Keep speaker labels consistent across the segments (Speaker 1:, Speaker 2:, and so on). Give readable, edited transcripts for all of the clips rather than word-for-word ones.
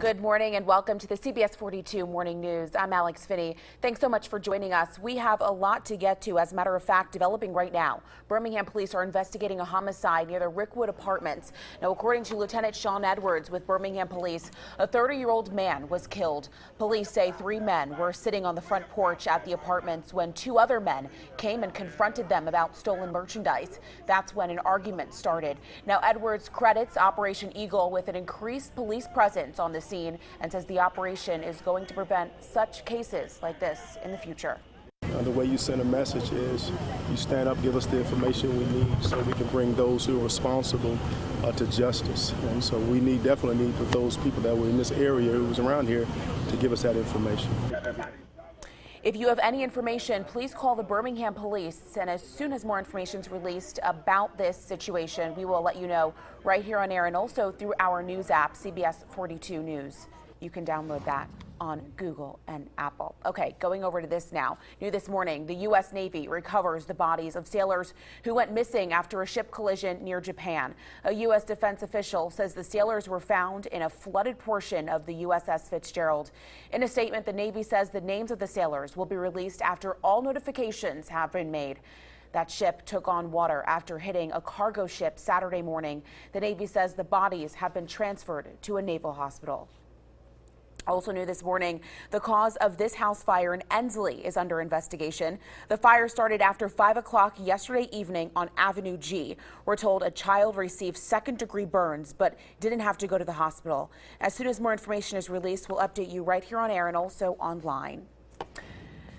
Speaker 1: Good morning and welcome to the CBS 42 Morning News. I'm Alex Finney. Thanks so much for joining us. We have a lot to get to. As a matter of fact, developing right now, Birmingham police are investigating a homicide near the Rickwood Apartments. Now, according to Lieutenant Sean Edwards with Birmingham Police, a 30-year-old man was killed. Police say 3 men were sitting on the front porch at the apartments when 2 other men came and confronted them about stolen merchandise. That's when an argument started. Now, Edwards credits Operation Eagle with an increased police presence on the scene and says the operation is going to prevent such cases like this in the future.
Speaker 2: The way you send a message is you stand up, give us the information we need so we can bring those who are responsible to justice. And so we definitely need those people that were in this area who was around here to give us that information.
Speaker 1: If you have any information, please call the Birmingham Police. And as soon as more information is released about this situation, we will let you know right here on air and also through our news app, CBS 42 News. You can download that on Google and Apple. Okay, going over to this now. New this morning, the U.S. Navy recovers the bodies of sailors who went missing after a ship collision near Japan. A U.S. defense official says the sailors were found in a flooded portion of the USS Fitzgerald. In a statement, the Navy says the names of the sailors will be released after all notifications have been made. That ship took on water after hitting a cargo ship Saturday morning. The Navy says the bodies have been transferred to a naval hospital. Also new this morning, the cause of this house fire in Ensley is under investigation. The fire started after 5 o'clock yesterday evening on Avenue G. We're told a child received second-degree burns but didn't have to go to the hospital. As soon as more information is released, we'll update you right here on air and also online.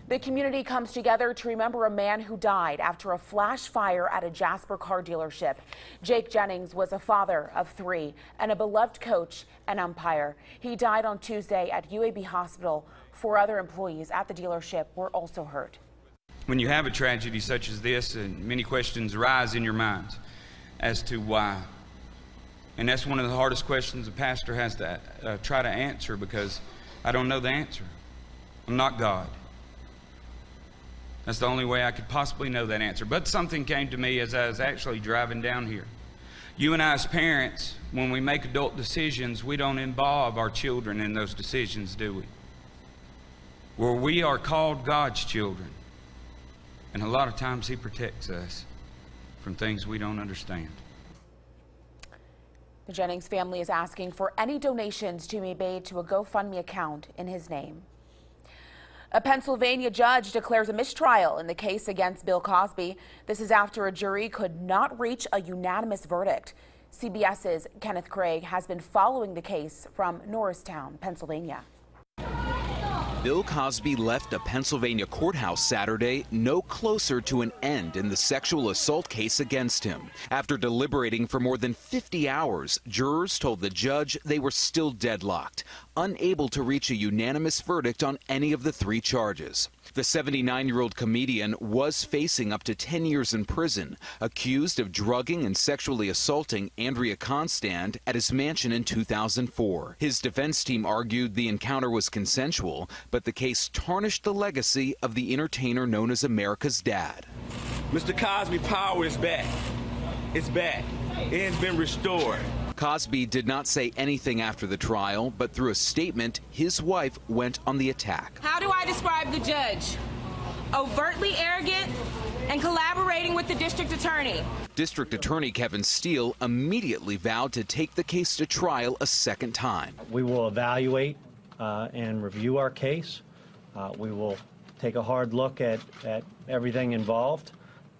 Speaker 1: The community comes together to remember a man who died after a flash fire at a Jasper car dealership. Jake Jennings was a father of 3 and a beloved coach and umpire. He died on Tuesday at UAB Hospital. 4 other employees at the dealership were also hurt.
Speaker 3: When you have a tragedy such as this, many questions arise in your minds as to why. And that's one of the hardest questions a pastor has to try to answer, because I don't know the answer. I'm not God. That's the only way I could possibly know that answer. But something came to me as I was actually driving down here. You and I as parents, when we make adult decisions, we don't involve our children in those decisions, do we? Well, we are called God's children. And a lot of times He protects us from things we don't understand.
Speaker 1: The Jennings family is asking for any donations to be made to a GoFundMe account in his name. A Pennsylvania judge declares a mistrial in the case against Bill Cosby. This is after a jury could not reach a unanimous verdict. CBS's Kenneth Craig has been following the case from Norristown, Pennsylvania.
Speaker 4: Bill Cosby left a Pennsylvania courthouse Saturday no closer to an end in the sexual assault case against him. After deliberating for more than 50 hours, jurors told the judge they were still deadlocked, unable to reach a unanimous verdict on any of the 3 charges. The 79-year-old comedian was facing up to 10 years in prison, accused of drugging and sexually assaulting Andrea Constand at his mansion in 2004. His defense team argued the encounter was consensual, but the case tarnished the legacy of the entertainer known as America's dad.
Speaker 5: Mr. Cosby, power is back. It's back. It has been restored.
Speaker 4: Cosby did not say anything after the trial, but through a statement, his wife went on the attack.
Speaker 6: How do I describe the judge? Overtly arrogant and collaborating with the district attorney.
Speaker 4: District Attorney Kevin Steele immediately vowed to take the case to trial a second time.
Speaker 7: We will evaluate and review our case. We will take a hard look at everything involved,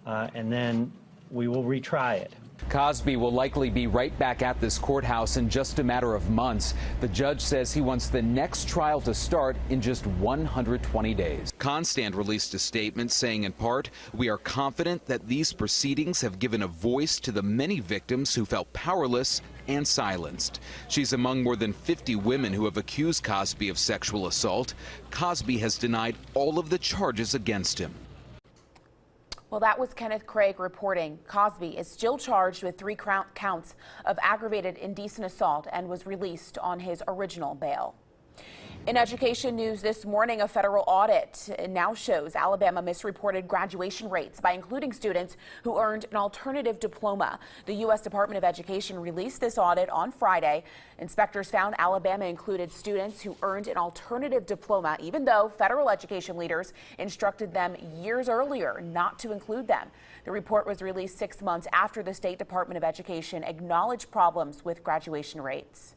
Speaker 7: and then we will retry it.
Speaker 8: Cosby will likely be right back at this courthouse in just a matter of months. The judge says he wants the next trial to start in just 120 days.
Speaker 4: Constand released a statement saying, in part, "We are confident that these proceedings have given a voice to the many victims who felt powerless and silenced." She's among more than 50 women who have accused Cosby of sexual assault. Cosby has denied all of the charges against him.
Speaker 1: Well, that was Kenneth Craig reporting. Cosby is still charged with 3 counts of aggravated indecent assault and was released on his original bail. In education news this morning, a federal audit now shows Alabama misreported graduation rates by including students who earned an alternative diploma. The U.S. Department of Education released this audit on Friday. Inspectors found Alabama included students who earned an alternative diploma, even though federal education leaders instructed them years earlier not to include them. The report was released 6 months after the State Department of Education acknowledged problems with graduation rates.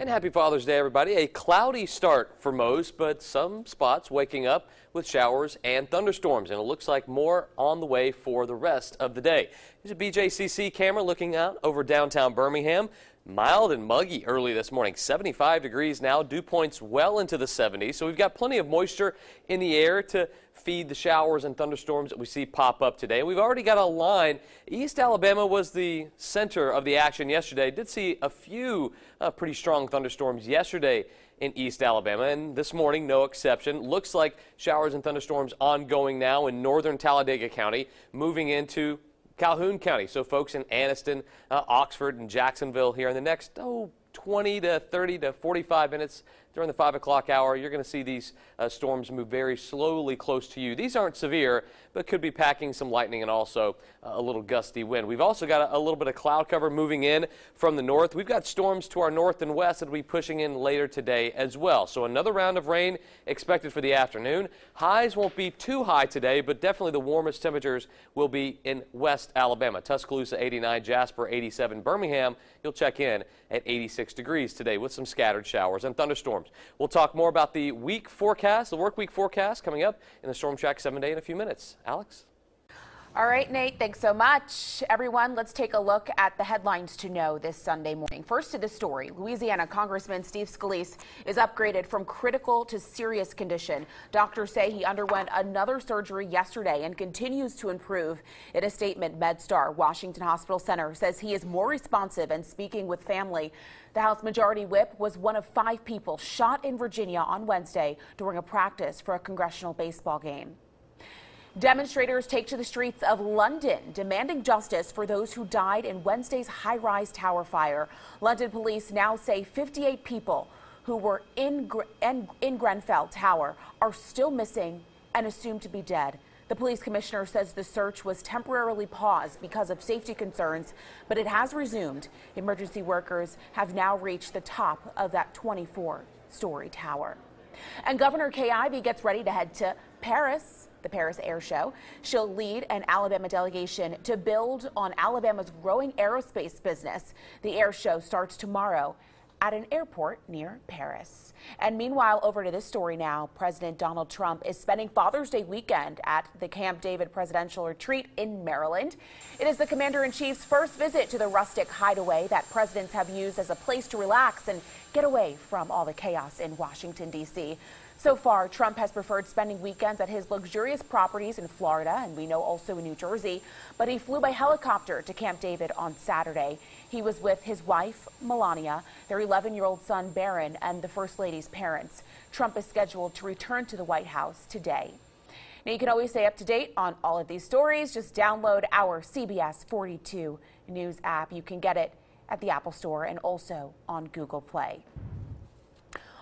Speaker 9: And happy Father's Day, everybody. A cloudy start for most, but some spots waking up with showers and thunderstorms, and it looks like more on the way for the rest of the day. Here's a BJCC camera looking out over downtown Birmingham. Mild and muggy early this morning, 75 degrees now, dew points well into the 70s. So we've got plenty of moisture in the air to feed the showers and thunderstorms that we see pop up today. We've already got a line. East Alabama was the center of the action yesterday. Did see a few pretty strong thunderstorms yesterday in East Alabama, and this morning no exception. Looks like showers and thunderstorms ongoing now in northern Talladega County, moving into Calhoun County. So folks in Anniston, Oxford, and Jacksonville here in the next 20 to 30 to 45 minutes during the 5 o'clock hour, you're going to see these storms move very slowly close to you. These aren't severe, but could be packing some lightning and also a little gusty wind. We've also got a little bit of cloud cover moving in from the north. We've got storms to our north and west that will be pushing in later today as well. So another round of rain expected for the afternoon. Highs won't be too high today, but definitely the warmest temperatures will be in West Alabama. Tuscaloosa 89, Jasper 87, Birmingham, you'll check in at 86 degrees today with some scattered showers and thunderstorms. We'll talk more about the week forecast, the work week forecast coming up in the Storm Track 7-day in a few minutes. Alex?
Speaker 1: All right, Nate, thanks so much. Everyone, let's take a look at the headlines to know this Sunday morning. First to the story. Louisiana Congressman Steve Scalise is upgraded from critical to serious condition. Doctors say he underwent another surgery yesterday and continues to improve. In a statement, MedStar Washington Hospital Center says he is more responsive and speaking with family. The House Majority Whip was one of 5 people shot in Virginia on Wednesday during a practice for a congressional baseball game. Demonstrators take to the streets of London, demanding justice for those who died in Wednesday's high-rise tower fire. London police now say 58 people who were in Grenfell Tower are still missing and assumed to be dead. The police commissioner says the search was temporarily paused because of safety concerns, but it has resumed. Emergency workers have now reached the top of that 24-story tower. And Governor Kay Ivey gets ready to head to Paris, the Paris Air Show. She'll lead an Alabama delegation to build on Alabama's growing aerospace business. The air show starts tomorrow at an airport near Paris. And meanwhile, over to this story now. President Donald Trump is spending Father's Day weekend at the Camp David Presidential Retreat in Maryland. It is the Commander-in-Chief's first visit to the rustic hideaway that presidents have used as a place to relax and get away from all the chaos in Washington, D.C. So far, Trump has preferred spending weekends at his luxurious properties in Florida, and we know also in New Jersey, but he flew by helicopter to Camp David on Saturday. He was with his wife, Melania, their 11-year-old son, Barron, and the First Lady's parents. Trump is scheduled to return to the White House today. Now, you can always stay up to date on all of these stories. Just download our CBS 42 News app. You can get it at the Apple Store and also on Google Play.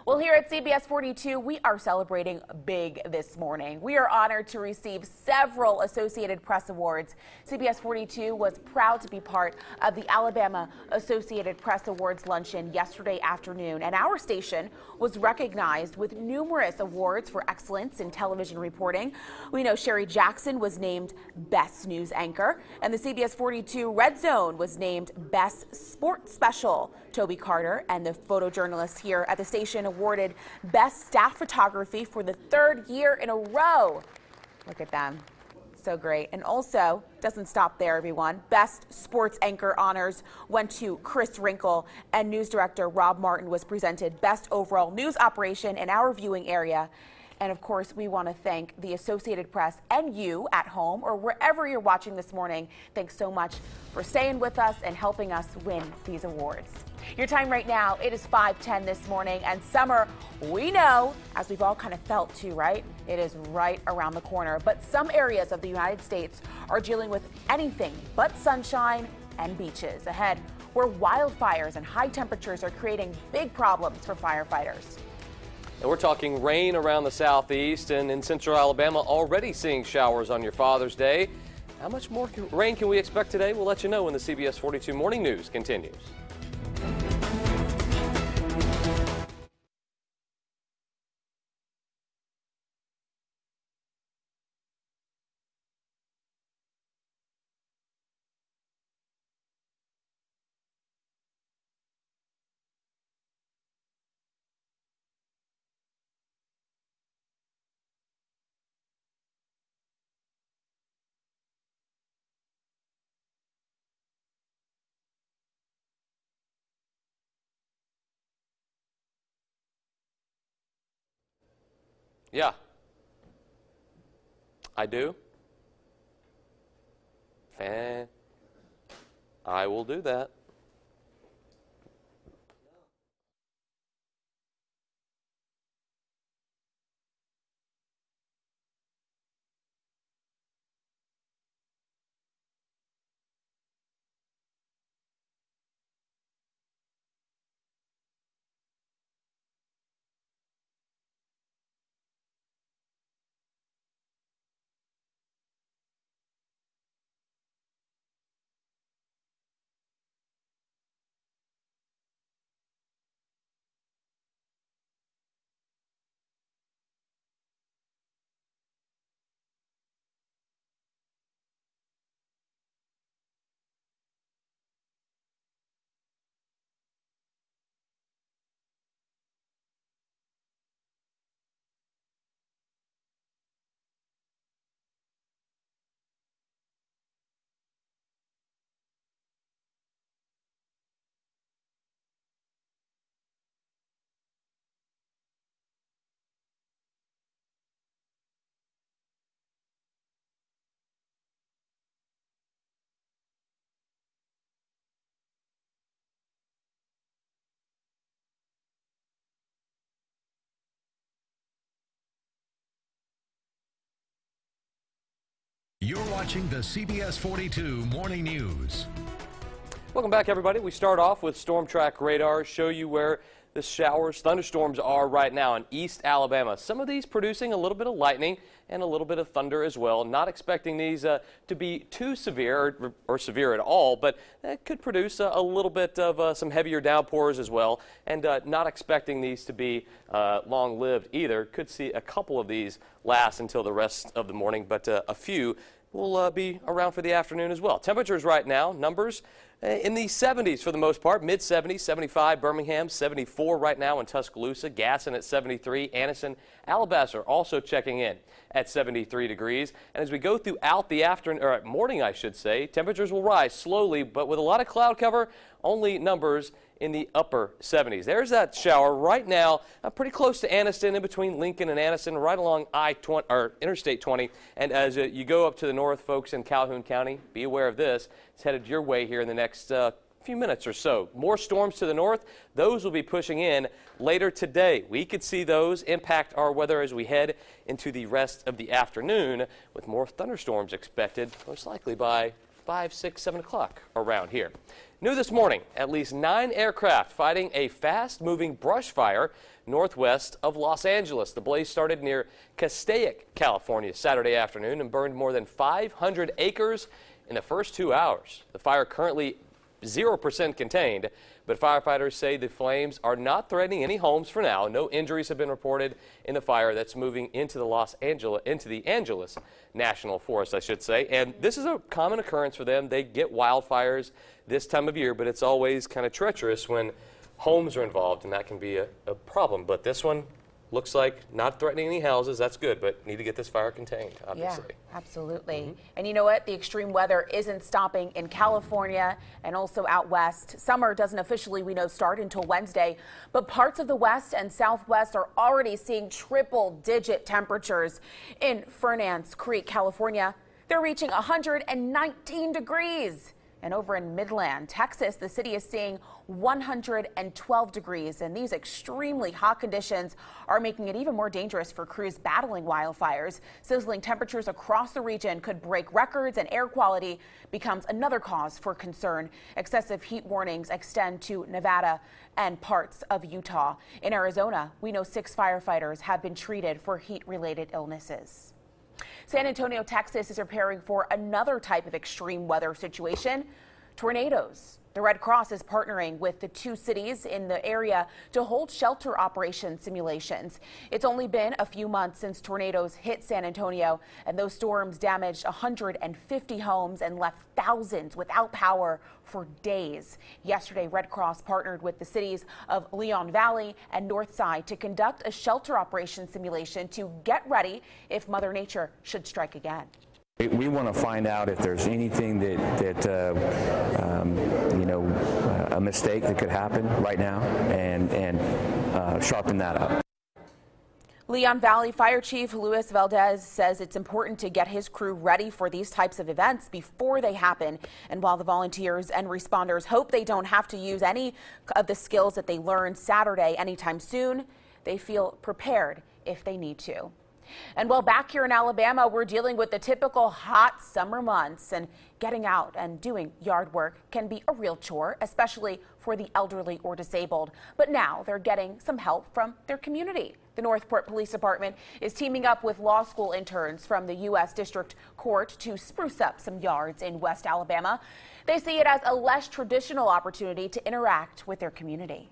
Speaker 1: Well, here at CBS 42, we are celebrating big this morning. We are honored to receive several Associated Press awards. CBS 42 was proud to be part of the Alabama Associated Press Awards luncheon yesterday afternoon, and our station was recognized with numerous awards for excellence in television reporting. We know Sherry Jackson was named Best News Anchor, and the CBS 42 Red Zone was named Best Sports Special. Toby Carter and the photojournalists here at the station awarded Best Staff Photography for the 3rd year in a row. Look at them. So great. And also, doesn't stop there, everyone. Best Sports Anchor honors went to Chris Wrinkle, and news director Rob Martin was presented Best Overall News Operation in our viewing area. And of course, we want to thank the Associated Press and you at home or wherever you're watching this morning. Thanks so much for staying with us and helping us win these awards. Your time right now, it is 5:10 this morning, and summer, we know, as we've all kind of felt too, right? It is right around the corner. But some areas of the United States are dealing with anything but sunshine and beaches. Ahead, where wildfires and high temperatures are creating big problems for firefighters.
Speaker 9: And we're talking rain around the southeast and in central Alabama, already seeing showers on your Father's Day. How much more rain can we expect today? We'll let you know when the CBS 42 Morning News continues. Yeah, I do. And I will do that.
Speaker 10: You're watching the CBS 42 Morning News.
Speaker 9: Welcome back, everybody. We start off with Storm Track Radar, show you where the showers, thunderstorms are right now in East Alabama. Some of these producing a little bit of lightning and a little bit of thunder as well. Not expecting these to be too severe or severe at all, but it could produce a little bit of some heavier downpours as well. And not expecting these to be long-lived either. Could see a couple of these last until the rest of the morning, but a few will be around for the afternoon as well. Temperatures right now, numbers in the 70s for the most part, mid-70s, 75 Birmingham, 74 right now in Tuscaloosa, Gaston at 73, Anniston, Alabaster also checking in at 73 degrees. And as we go throughout the afternoon, or morning, I should say, temperatures will rise slowly, but with a lot of cloud cover, only numbers in the upper 70s. There's that shower right now, pretty close to Anniston, in between Lincoln and Anniston, right along I-20 or Interstate 20. And as you go up to the north, folks in Calhoun County, be aware of this. It's headed your way here in the next few minutes or so. More storms to the north. Those will be pushing in later today. We could see those impact our weather as we head into the rest of the afternoon, with more thunderstorms expected, most likely by 5, 6, 7 o'clock around here. New this morning, at least 9 aircraft fighting a fast-moving brush fire northwest of Los Angeles. The blaze started near Castaic, California, Saturday afternoon and burned more than 500 acres in the first 2 hours. The fire currently 0% contained, but firefighters say the flames are not threatening any homes for now. No injuries have been reported in the fire that's moving into the Angeles National Forest, I should say. And this is a common occurrence for them. They get wildfires this time of year, but it's always kind of treacherous when homes are involved, and that can be a problem. But this one looks like not threatening any houses. That's good, but need to get this fire contained, obviously.
Speaker 1: Yeah, absolutely. And you know what? The extreme weather isn't stopping in California and also out west. Summer doesn't officially, we know, start until Wednesday, but parts of the west and southwest are already seeing triple-digit temperatures. In Fernand's Creek, California, they're reaching 119 degrees. And over in Midland, Texas, the city is seeing 112 degrees, and these extremely hot conditions are making it even more dangerous for crews battling wildfires. Sizzling temperatures across the region could break records, and air quality becomes another cause for concern. Excessive heat warnings extend to Nevada and parts of Utah. In Arizona, we know 6 firefighters have been treated for heat-related illnesses. San Antonio, Texas is preparing for another type of extreme weather situation, tornadoes. The Red Cross is partnering with the 2 cities in the area to hold shelter operation simulations. It's only been a few months since tornadoes hit San Antonio, and those storms damaged 150 homes and left thousands without power for days. Yesterday, Red Cross partnered with the cities of Leon Valley and Northside to conduct a shelter operation simulation to get ready if Mother Nature should strike again.
Speaker 11: We want to find out if there's anything a mistake that could happen right now and sharpen that up.
Speaker 1: Leon Valley Fire Chief Luis Valdez says it's important to get his crew ready for these types of events before they happen. And while the volunteers and responders hope they don't have to use any of the skills that they learned Saturday anytime soon, they feel prepared if they need to. And well, back here in Alabama, we're dealing with the typical hot summer months, and getting out and doing yard work can be a real chore, especially for the elderly or disabled. But now they're getting some help from their community. The Northport Police Department is teaming up with law school interns from the U.S. District Court to spruce up some yards in West Alabama. They see it as a less traditional opportunity to interact with their community.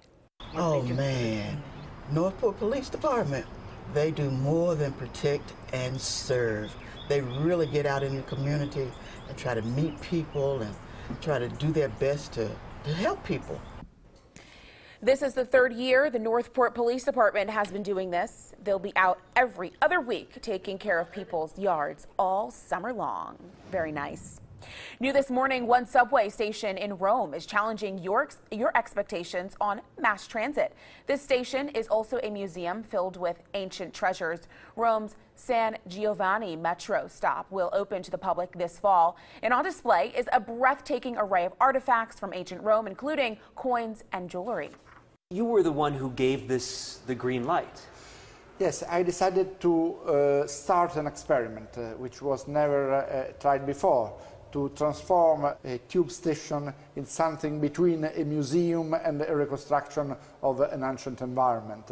Speaker 12: Oh man, Northport Police Department. They do more than protect and serve. They really get out in the community and try to meet people and try to do their best to help people.
Speaker 1: This is the 3rd year the Northport Police Department has been doing this. They'll be out every other week taking care of people's yards all summer long. Very nice. New this morning, one subway station in Rome is challenging your expectations on mass transit. This station is also a museum filled with ancient treasures. Rome's San Giovanni Metro stop will open to the public this fall. And on display is a breathtaking array of artifacts from ancient Rome, including coins and jewelry.
Speaker 13: You were the one who gave this the green light.
Speaker 14: Yes, I decided to start an experiment which was never tried before, to transform a tube station in something between a museum and a reconstruction of an ancient environment.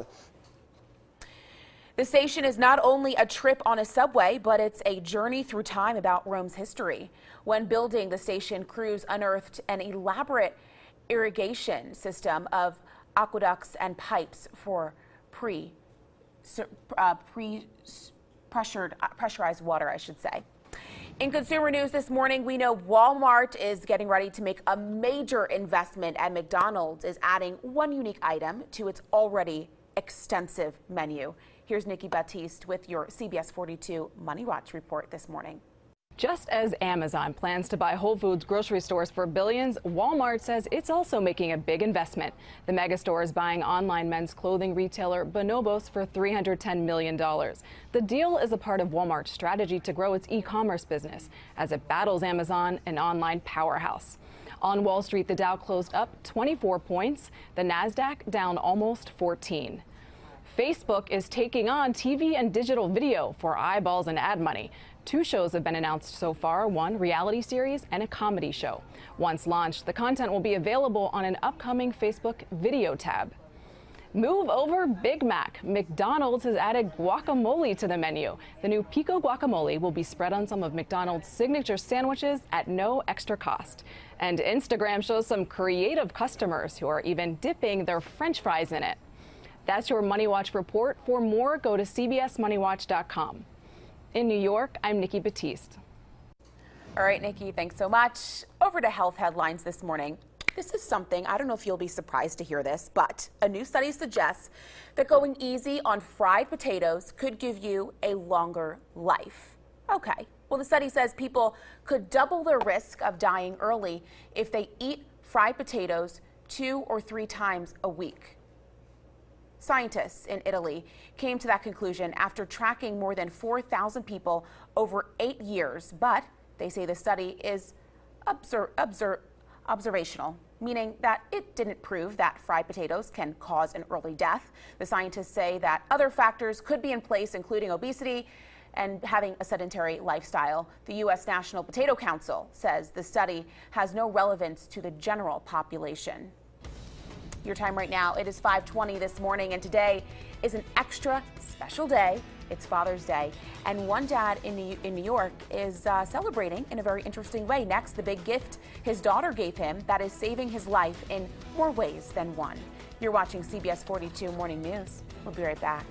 Speaker 1: The station is not only a trip on a subway, but it's a journey through time about Rome's history. When building the station, crews unearthed an elaborate irrigation system of aqueducts and pipes for pressurized water, I should say. In consumer news this morning, we know Walmart is getting ready to make a major investment, and McDonald's is adding one unique item to its already extensive menu. Here's Nikki Batiste with your CBS 42 Money Watch report this morning.
Speaker 15: Just as Amazon plans to buy Whole Foods grocery stores for billions, Walmart says it's also making a big investment. The megastore is buying online men's clothing retailer Bonobos for $310 million. The deal is a part of Walmart's strategy to grow its e-commerce business as it battles Amazon, an online powerhouse. On Wall Street, the Dow closed up 24 points, the Nasdaq down almost 14. Facebook is taking on TV and digital video for eyeballs and ad money. 2 shows have been announced so far, one reality series and a comedy show. Once launched, the content will be available on an upcoming Facebook video tab. Move over Big Mac. McDonald's has added guacamole to the menu. The new Pico guacamole will be spread on some of McDonald's signature sandwiches at no extra cost. And Instagram shows some creative customers who are even dipping their French fries in it. That's your Money Watch report. For more, go to cbsmoneywatch.com. In New York, I'm Nikki Batiste.
Speaker 1: All right, Nikki, thanks so much. Over to health headlines this morning. This is something, I don't know if you'll be surprised to hear this, but a new study suggests that going easy on fried potatoes could give you a longer life. Okay, well, the study says people could double their risk of dying early if they eat fried potatoes 2 or 3 times a week. Scientists in Italy came to that conclusion after tracking more than 4,000 people over 8 years, but they say the study is observational, meaning that it didn't prove that fried potatoes can cause an early death. The scientists say that other factors could be in place, including obesity and having a sedentary lifestyle. The U.S. National Potato Council says the study has no relevance to the general population. Your time right now, it is 5:20 this morning, and today is an extra special day. It's Father's Day, and one dad in New York is celebrating in a very interesting way. Next, the big gift his daughter gave him that is saving his life in more ways than one. You're watching CBS 42 Morning News. We'll be right back.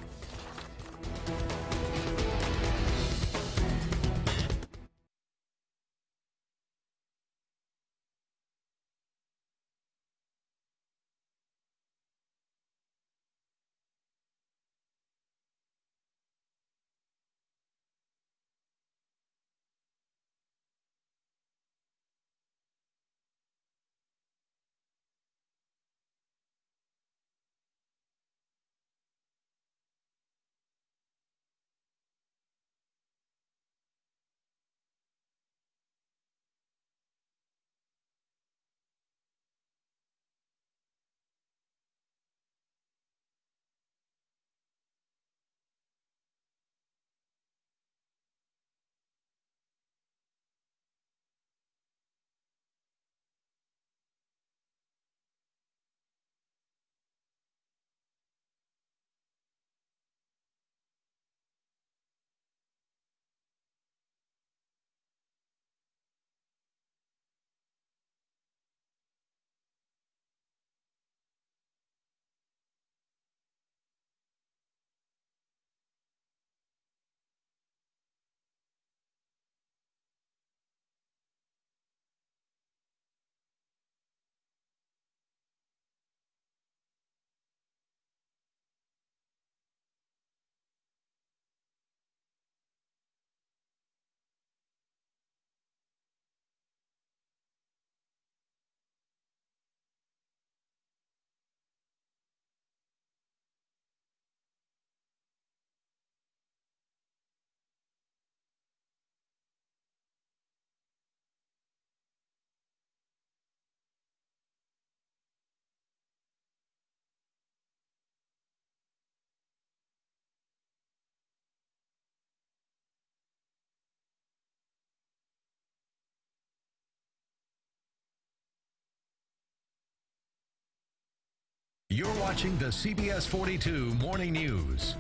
Speaker 10: You're watching the CBS 42 Morning News.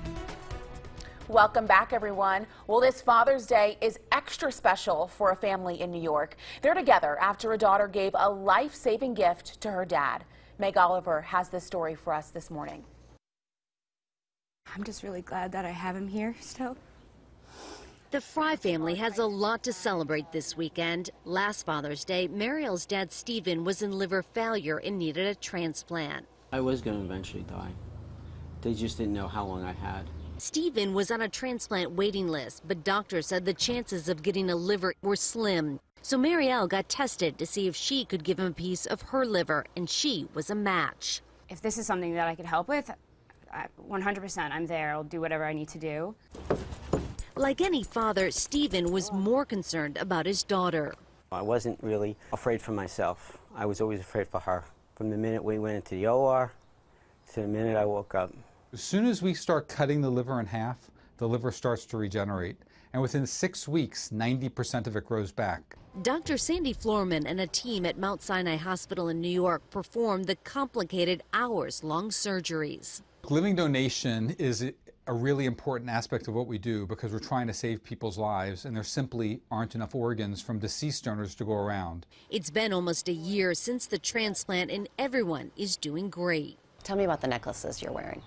Speaker 1: Welcome back, everyone. Well, this Father's Day is extra special for a family in New York. They're together after a daughter gave a life-saving gift to her dad. Meg Oliver has this story for us this morning.
Speaker 16: I'm just really glad that I have him here still.
Speaker 17: The Fry family has a lot to celebrate this weekend. Last Father's Day, Mariel's dad, Stephen, was in liver failure and needed a transplant.
Speaker 18: I was going to eventually die. They just didn't know how long I had.
Speaker 17: Stephen was on a transplant waiting list, but doctors said the chances of getting a liver were slim. So Mariel got tested to see if she could give him a piece of her liver, and she was a match.
Speaker 16: If this is something that I could help with, 100%, I'm there. I'll do whatever I need to do.
Speaker 17: Like any father, Stephen was more concerned about his daughter.
Speaker 18: I wasn't really afraid for myself. I was always afraid for her. From the minute we went into the OR to the minute I woke up.
Speaker 19: As soon as we start cutting the liver in half, the liver starts to regenerate. And within 6 weeks, 90% of it grows back.
Speaker 17: Dr. Sandy Florman and a team at Mount Sinai Hospital in New York performed the complicated hours-long surgeries.
Speaker 19: Living donation is a really important aspect of what we do because we're trying to save people's lives, and there simply aren't enough organs from deceased donors to go around.
Speaker 17: It's been almost a year since the transplant, and everyone is doing great.
Speaker 20: Tell me about the necklaces you're wearing.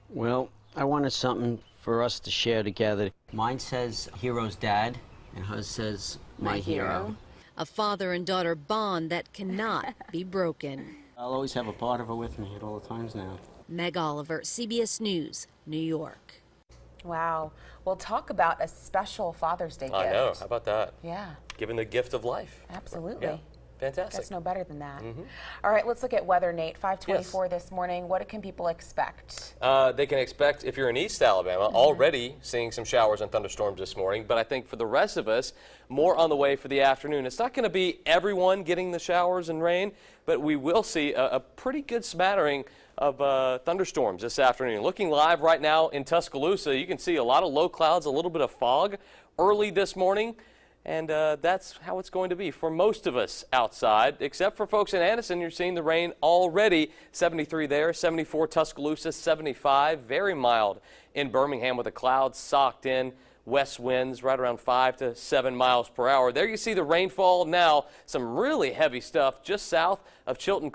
Speaker 18: Well, I wanted something for us to share together. Mine says Hero's Dad, and hers says My Hero.
Speaker 17: A father and daughter bond that cannot be broken.
Speaker 18: I'll always have a part of her with me at all times now.
Speaker 17: Meg Oliver, CBS News, New York.
Speaker 1: Wow. Well, talk about a special Father's Day gift.
Speaker 9: I know. How about that?
Speaker 1: Yeah.
Speaker 9: Giving the gift of life.
Speaker 1: Absolutely.
Speaker 9: Yeah. Fantastic.
Speaker 1: That's no better than that. All right, let's look at weather, Nate. 524
Speaker 9: Yes.
Speaker 1: this morning. What can people expect?
Speaker 9: They can expect, if you're in East Alabama, already seeing some showers and thunderstorms this morning. But I think for the rest of us, more on the way for the afternoon. It's not going to be everyone getting the showers and rain, but we will see a pretty good smattering of thunderstorms this afternoon. Looking live right now in Tuscaloosa, you can see a lot of low clouds, a little bit of fog early this morning. And that's how it's going to be for most of us outside, except for folks in Anniston. You're seeing the rain already. 73 there, 74 Tuscaloosa, 75. Very mild in Birmingham with the clouds socked in. West winds right around 5 to 7 miles per hour. There you see the rainfall now. Some really heavy stuff just south of Chilton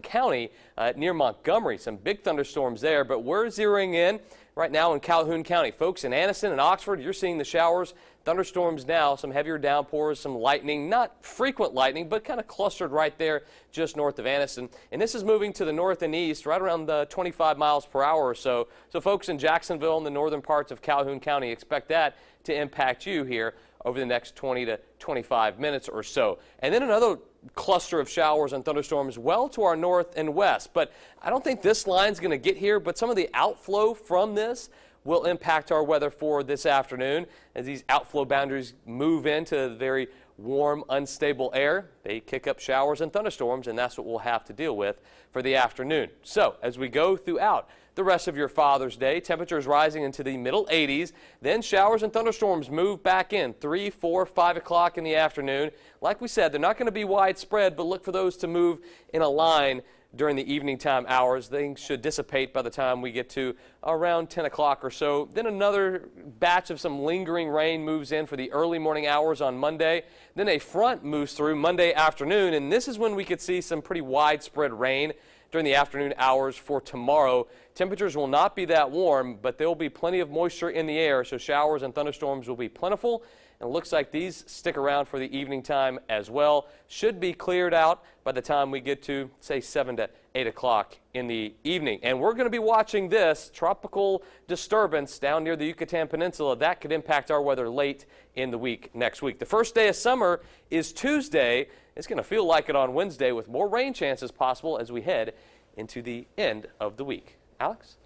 Speaker 9: County near Montgomery. Some big thunderstorms there, but we're zeroing in right now in Calhoun County. Folks in Anniston and Oxford, you're seeing the showers, thunderstorms now, some heavier downpours, some lightning, not frequent lightning, but kind of clustered right there just north of Anniston. And this is moving to the north and east right around the 25 miles per hour or so. So folks in Jacksonville and the northern parts of Calhoun County, expect that to impact you here over the next 20 to 25 minutes or so. And then another cluster of showers and thunderstorms well to our north and west. But I don't think this line's going to get here, but some of the outflow from this will impact our weather for this afternoon as these outflow boundaries move into the very warm, unstable air. They kick up showers and thunderstorms, and that's what we'll have to deal with for the afternoon. So as we go throughout the rest of your Father's Day, temperatures rising into the middle 80s, then showers and thunderstorms move back in 3, 4, 5 o'clock in the afternoon. Like we said, they're not going to be widespread, but look for those to move in a line during the evening time hours. Things should dissipate by the time we get to around 10 o'clock or so. Then another batch of some lingering rain moves in for the early morning hours on Monday. Then a front moves through Monday afternoon, and this is when we could see some pretty widespread rain during the afternoon hours for tomorrow. Temperatures will not be that warm, but there will be plenty of moisture in the air, so showers and thunderstorms will be plentiful. And it looks like these stick around for the evening time as well. Should be cleared out by the time we get to, say, 7 to 8 o'clock in the evening. And we're going to be watching this tropical disturbance down near the Yucatan Peninsula. That could impact our weather late in the week next week. The first day of summer is Tuesday. It's going to feel like it on Wednesday with more rain chances possible as we head into the end of the week. Alex?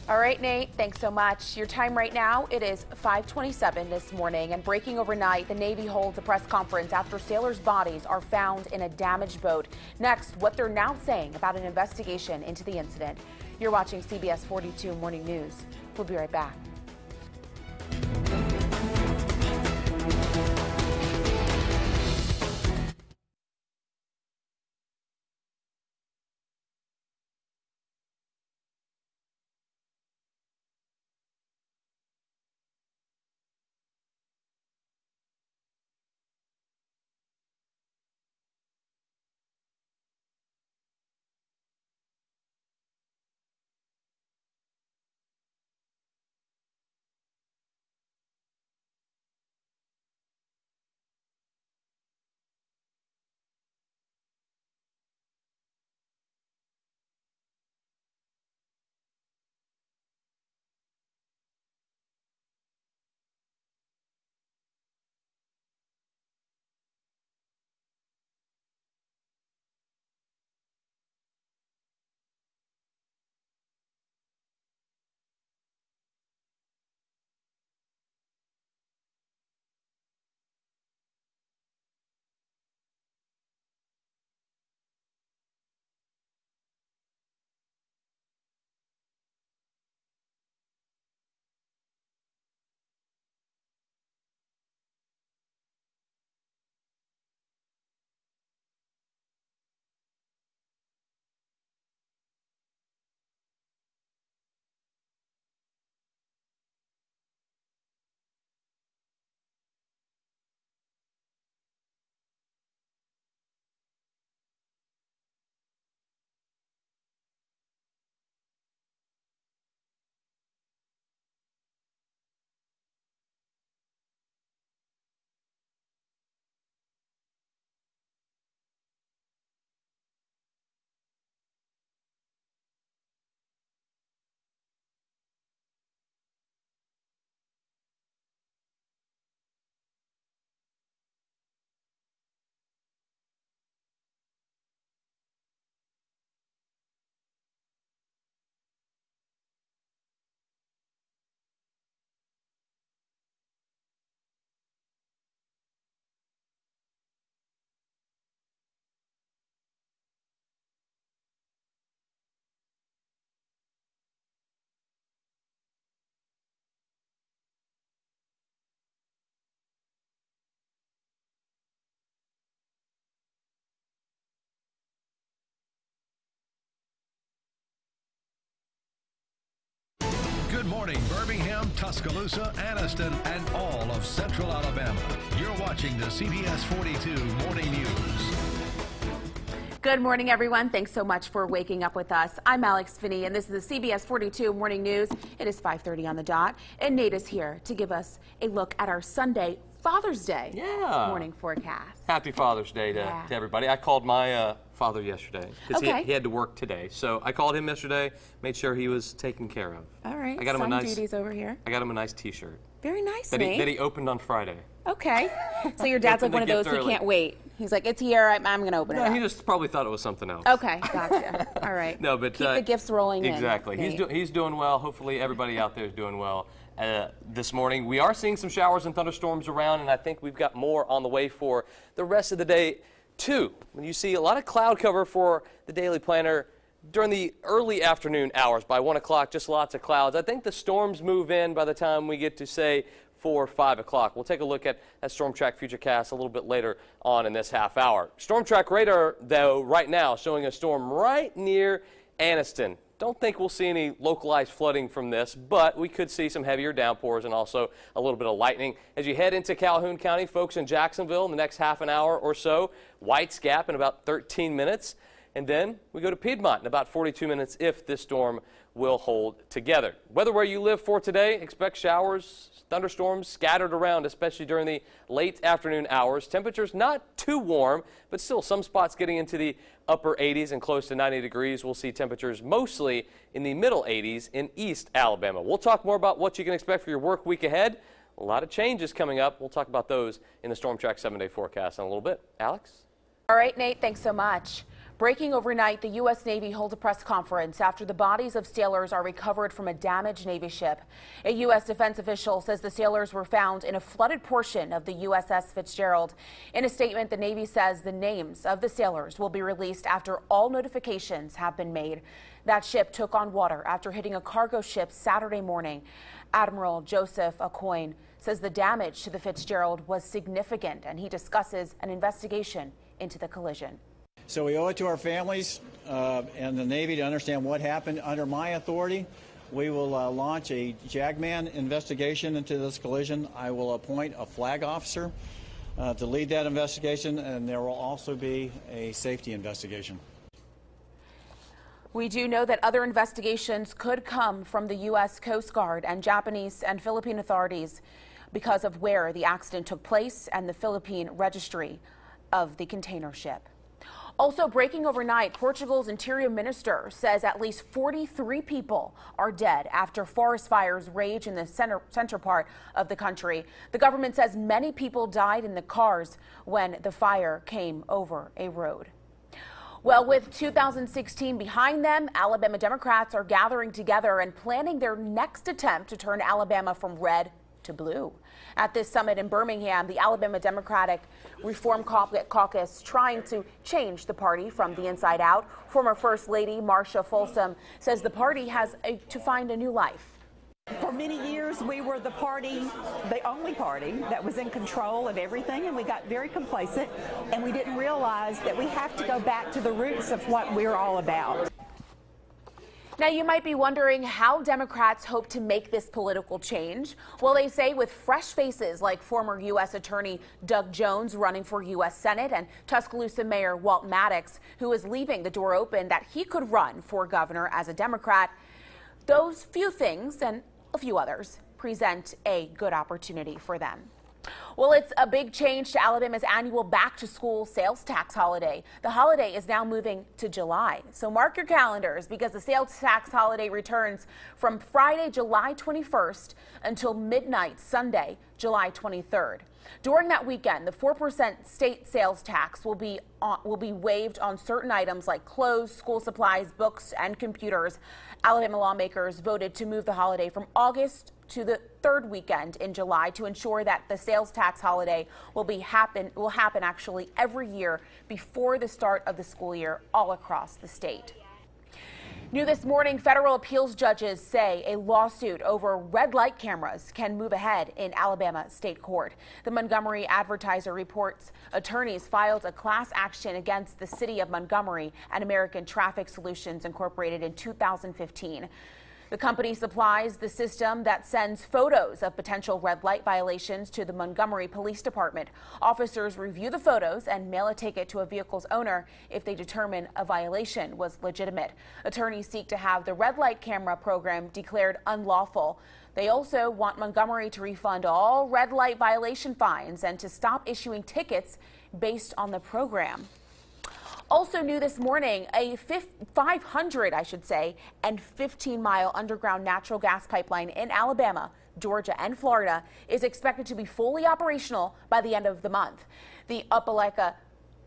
Speaker 1: All right, Nate, thanks so much. Your time right now, it is 5:27 this morning, and breaking overnight, the Navy holds a press conference after sailors' bodies are found in a damaged boat. Next, what they're now saying about an investigation into the incident. You're watching CBS 42 Morning News. We'll be right back.
Speaker 10: morning, Birmingham, Tuscaloosa, Anniston, and all of Central Alabama. You're watching the CBS 42 Morning News.
Speaker 1: Good morning, everyone. Thanks so much for waking up with us. I'm Alex Finney, and this is the CBS 42 Morning News. It is 5:30 on the dot, and Nate is here to give us a look at our Sunday Father's Day morning forecast.
Speaker 9: Happy Father's Day to everybody. I called my father yesterday because he had to work today. So I called him yesterday, made sure he was taken care of.
Speaker 1: All right,
Speaker 9: I got him
Speaker 1: some duties over here.
Speaker 9: I got him a nice T-shirt.
Speaker 1: Very nice,
Speaker 9: that he opened on Friday.
Speaker 1: Okay. So your dad's like one of those who can't wait. He's like, it's here, I'm going to open it up.
Speaker 9: He just probably thought it was something else.
Speaker 1: Okay, gotcha. All right.
Speaker 9: No, but
Speaker 1: keep the gifts rolling
Speaker 9: exactly.
Speaker 1: in.
Speaker 9: He's doing well. Hopefully everybody out there is doing well. This morning, we are seeing some showers and thunderstorms around, and I think we've got more on the way for the rest of the day, too. When you see a lot of cloud cover for the Daily Planner during the early afternoon hours, by 1 o'clock, just lots of clouds. I think the storms move in by the time we get to, say, 4 or 5 o'clock. We'll take a look at that Storm Track Futurecast a little bit later on in this half hour. Storm Track radar, though, right now showing a storm right near Anniston. Don't think we'll see any localized flooding from this, but we could see some heavier downpours and also a little bit of lightning. As you head into Calhoun County, folks in Jacksonville in the next half an hour or so, White's Gap in about 13 minutes. And then we go to Piedmont in about 42 minutes if this storm will hold together. Weather where you live for today, expect showers, thunderstorms scattered around, especially during the late afternoon hours. Temperatures not too warm, but still some spots getting into the upper 80s and close to 90 degrees. We'll see temperatures mostly in the middle 80s in East Alabama. We'll talk more about what you can expect for your work week ahead. A lot of changes coming up. We'll talk about those in the Storm Track 7-day forecast in a little bit. Alex?
Speaker 1: All right, Nate, thanks so much. Breaking overnight, the U.S. Navy holds a press conference after the bodies of sailors are recovered from a damaged Navy ship. A U.S. defense official says the sailors were found in a flooded portion of the USS Fitzgerald. In a statement, the Navy says the names of the sailors will be released after all notifications have been made. That ship took on water after hitting a cargo ship Saturday morning. Admiral Joseph Aucoin says the damage to the Fitzgerald was significant, and he discusses an investigation into the collision.
Speaker 21: So we owe it to our families and the Navy to understand what happened. Under my authority, we will launch a JAGMAN investigation into this collision. I will appoint a flag officer to lead that investigation, and there will also be a safety investigation.
Speaker 1: We do know that other investigations could come from the U.S. Coast Guard and Japanese and Philippine authorities because of where the accident took place and the Philippine registry of the container ship. Also breaking overnight, Portugal's interior minister says at least 43 people are dead after forest fires rage in the center part of the country. The government says many people died in the cars when the fire came over a road. Well, with 2016 behind them, Alabama Democrats are gathering together and planning their next attempt to turn Alabama from red to blue. At this summit in Birmingham, the Alabama Democratic Reform Caucus trying to change the party from the inside out. Former First Lady Marsha Folsom says the party has to find a new life.
Speaker 22: For many years, we were the party, the only party that was in control of everything, and we got very complacent, and we didn't realize that we have to go back to the roots of what we're all about.
Speaker 1: Now, you might be wondering how Democrats hope to make this political change. Well, they say with fresh faces like former U.S. Attorney Doug Jones running for U.S. Senate and Tuscaloosa Mayor Walt Maddox, who is leaving the door open that he could run for governor as a Democrat. Those few things and a few others present a good opportunity for them. Well, it's a big change to Alabama's annual back-to-school sales tax holiday. The holiday is now moving to July. So mark your calendars because the sales tax holiday returns from Friday, July 21st until midnight Sunday, July 23rd. During that weekend, the 4% state sales tax will be waived on certain items like clothes, school supplies, books, and computers. Alabama lawmakers voted to move the holiday from August to the third weekend in July to ensure that the sales tax holiday will happen actually every year before the start of the school year all across the state. New this morning, federal appeals judges say a lawsuit over red light cameras can move ahead in Alabama State Court. The Montgomery Advertiser reports attorneys filed a class action against the city of Montgomery and American Traffic Solutions Incorporated in 2015. The company supplies the system that sends photos of potential red light violations to the Montgomery Police Department. Officers review the photos and mail a ticket to a vehicle's owner if they determine a violation was legitimate. Attorneys seek to have the red light camera program declared unlawful. They also want Montgomery to refund all red light violation fines and to stop issuing tickets based on the program. Also new this morning, a 500, and 15-mile underground natural gas pipeline in Alabama, Georgia, and Florida is expected to be fully operational by the end of the month. The Opelika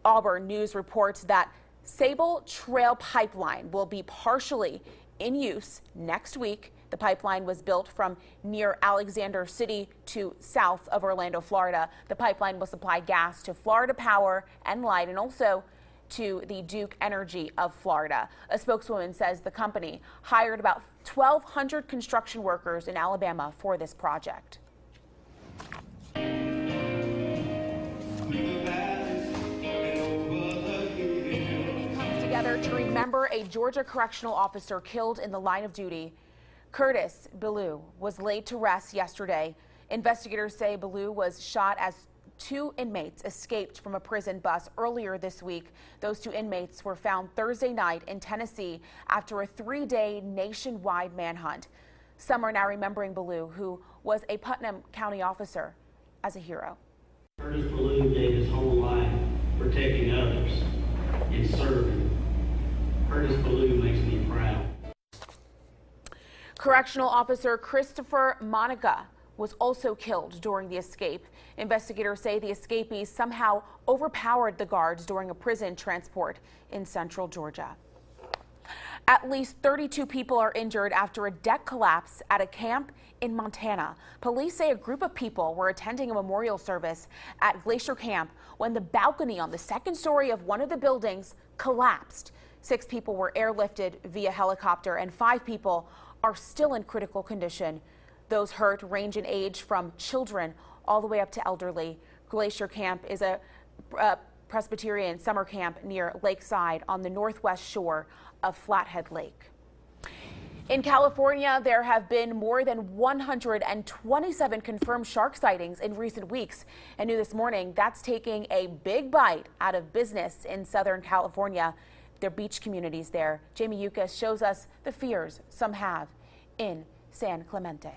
Speaker 1: Auburn News reports that Sable Trail Pipeline will be partially in use next week. The pipeline was built from near Alexander City to south of Orlando, Florida. The pipeline will supply gas to Florida Power and Light and also to the Duke Energy of Florida. A spokeswoman says the company hired about 1,200 construction workers in Alabama for this project. Comes together to remember a Georgia correctional officer killed in the line of duty. Curtis Ballou was laid to rest yesterday. Investigators say Ballou was shot as 2 inmates escaped from a prison bus earlier this week. Those 2 inmates were found Thursday night in Tennessee after a 3-day nationwide manhunt. Some are now remembering Ballou, who was a Putnam County officer, as a hero.
Speaker 2: Curtis Ballou gave his whole life protecting others and serving. Curtis Ballou makes me proud.
Speaker 1: Correctional officer Christopher Monica was also killed during the escape. Investigators say the escapees somehow overpowered the guards during a prison transport in central Georgia. At least 32 people are injured after a deck collapse at a camp in Montana. Police say a group of people were attending a memorial service at Glacier Camp when the balcony on the 2nd story of one of the buildings collapsed. 6 people were airlifted via helicopter and 5 people are still in critical condition. Those hurt range in age from children all the way up to elderly. Glacier Camp is a Presbyterian summer camp near Lakeside on the northwest shore of Flathead Lake. In California, there have been more than 127 confirmed shark sightings in recent weeks. And new this morning, that's taking a big bite out of business in Southern California. Their beach communities there. Jamie Yukas shows us the fears some have in San Clemente.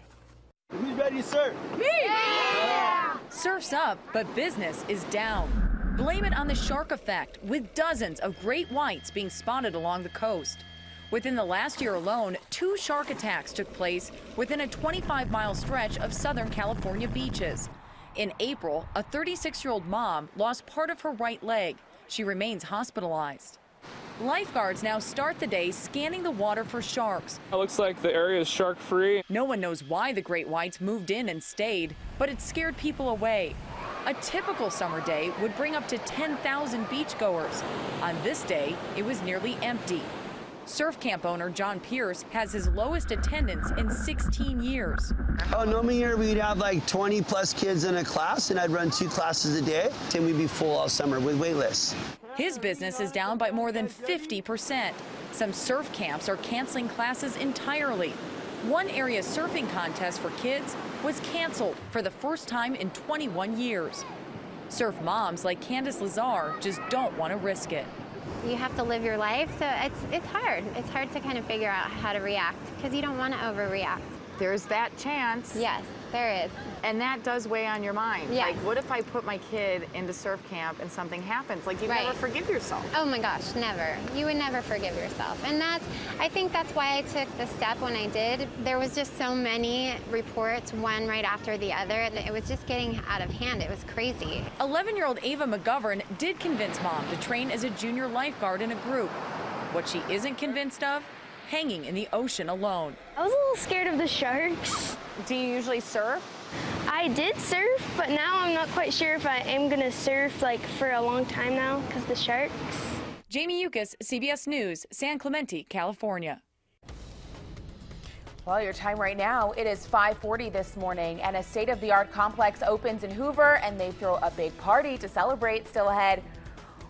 Speaker 3: Who's ready to surf?
Speaker 23: Me! Yeah! Surf's up, but business is down. Blame it on the shark effect, with dozens of great whites being spotted along the coast. Within the last year alone, 2 shark attacks took place within a 25-mile stretch of Southern California beaches. In April, a 36-year-old mom lost part of her right leg. She remains hospitalized. Lifeguards now start the day scanning the water for sharks.
Speaker 24: It looks like the area is shark-free.
Speaker 23: No one knows why the great whites moved in and stayed, but it scared people away. A typical summer day would bring up to 10,000 beachgoers. On this day, it was nearly empty. Surf camp owner John Pierce has his lowest attendance in 16 years.
Speaker 3: Normal year we'd have like 20 plus kids in a class, and I'd run 2 classes a day, and we'd be full all summer with waitlists.
Speaker 23: His business is down by more than 50%. Some surf camps are canceling classes entirely. One area surfing contest for kids was canceled for the first time in 21 years. Surf moms like Candace Lazar just don't want to risk it.
Speaker 25: You have to live your life, so it's hard. It's hard to kind of figure out how to react because you don't want to overreact.
Speaker 26: There's that chance.
Speaker 25: Yes, there is.
Speaker 26: And that does weigh on your mind.
Speaker 25: Yes.
Speaker 26: Like, what if I put my kid into surf camp and something happens? Like, you never forgive yourself.
Speaker 25: Oh my gosh, never. You would never forgive yourself. And I think that's why I took the step when I did. There was just so many reports, one right after the other, and it was just getting out of hand. It was crazy.
Speaker 23: 11-year-old Ava McGovern did convince mom to train as a junior lifeguard in a group. What she isn't convinced of? Hanging in the ocean alone.
Speaker 27: I was a little scared of the sharks.
Speaker 26: Do you usually surf?
Speaker 27: I did surf, but now I'm not quite sure if I am gonna surf like for a long time now because the sharks.
Speaker 23: Jamie Yukas, CBS News, San Clemente, California.
Speaker 1: Well, your time right now, it is 5:40 this morning, and a state-of-the-art complex opens in Hoover, and they throw a big party to celebrate. Still ahead,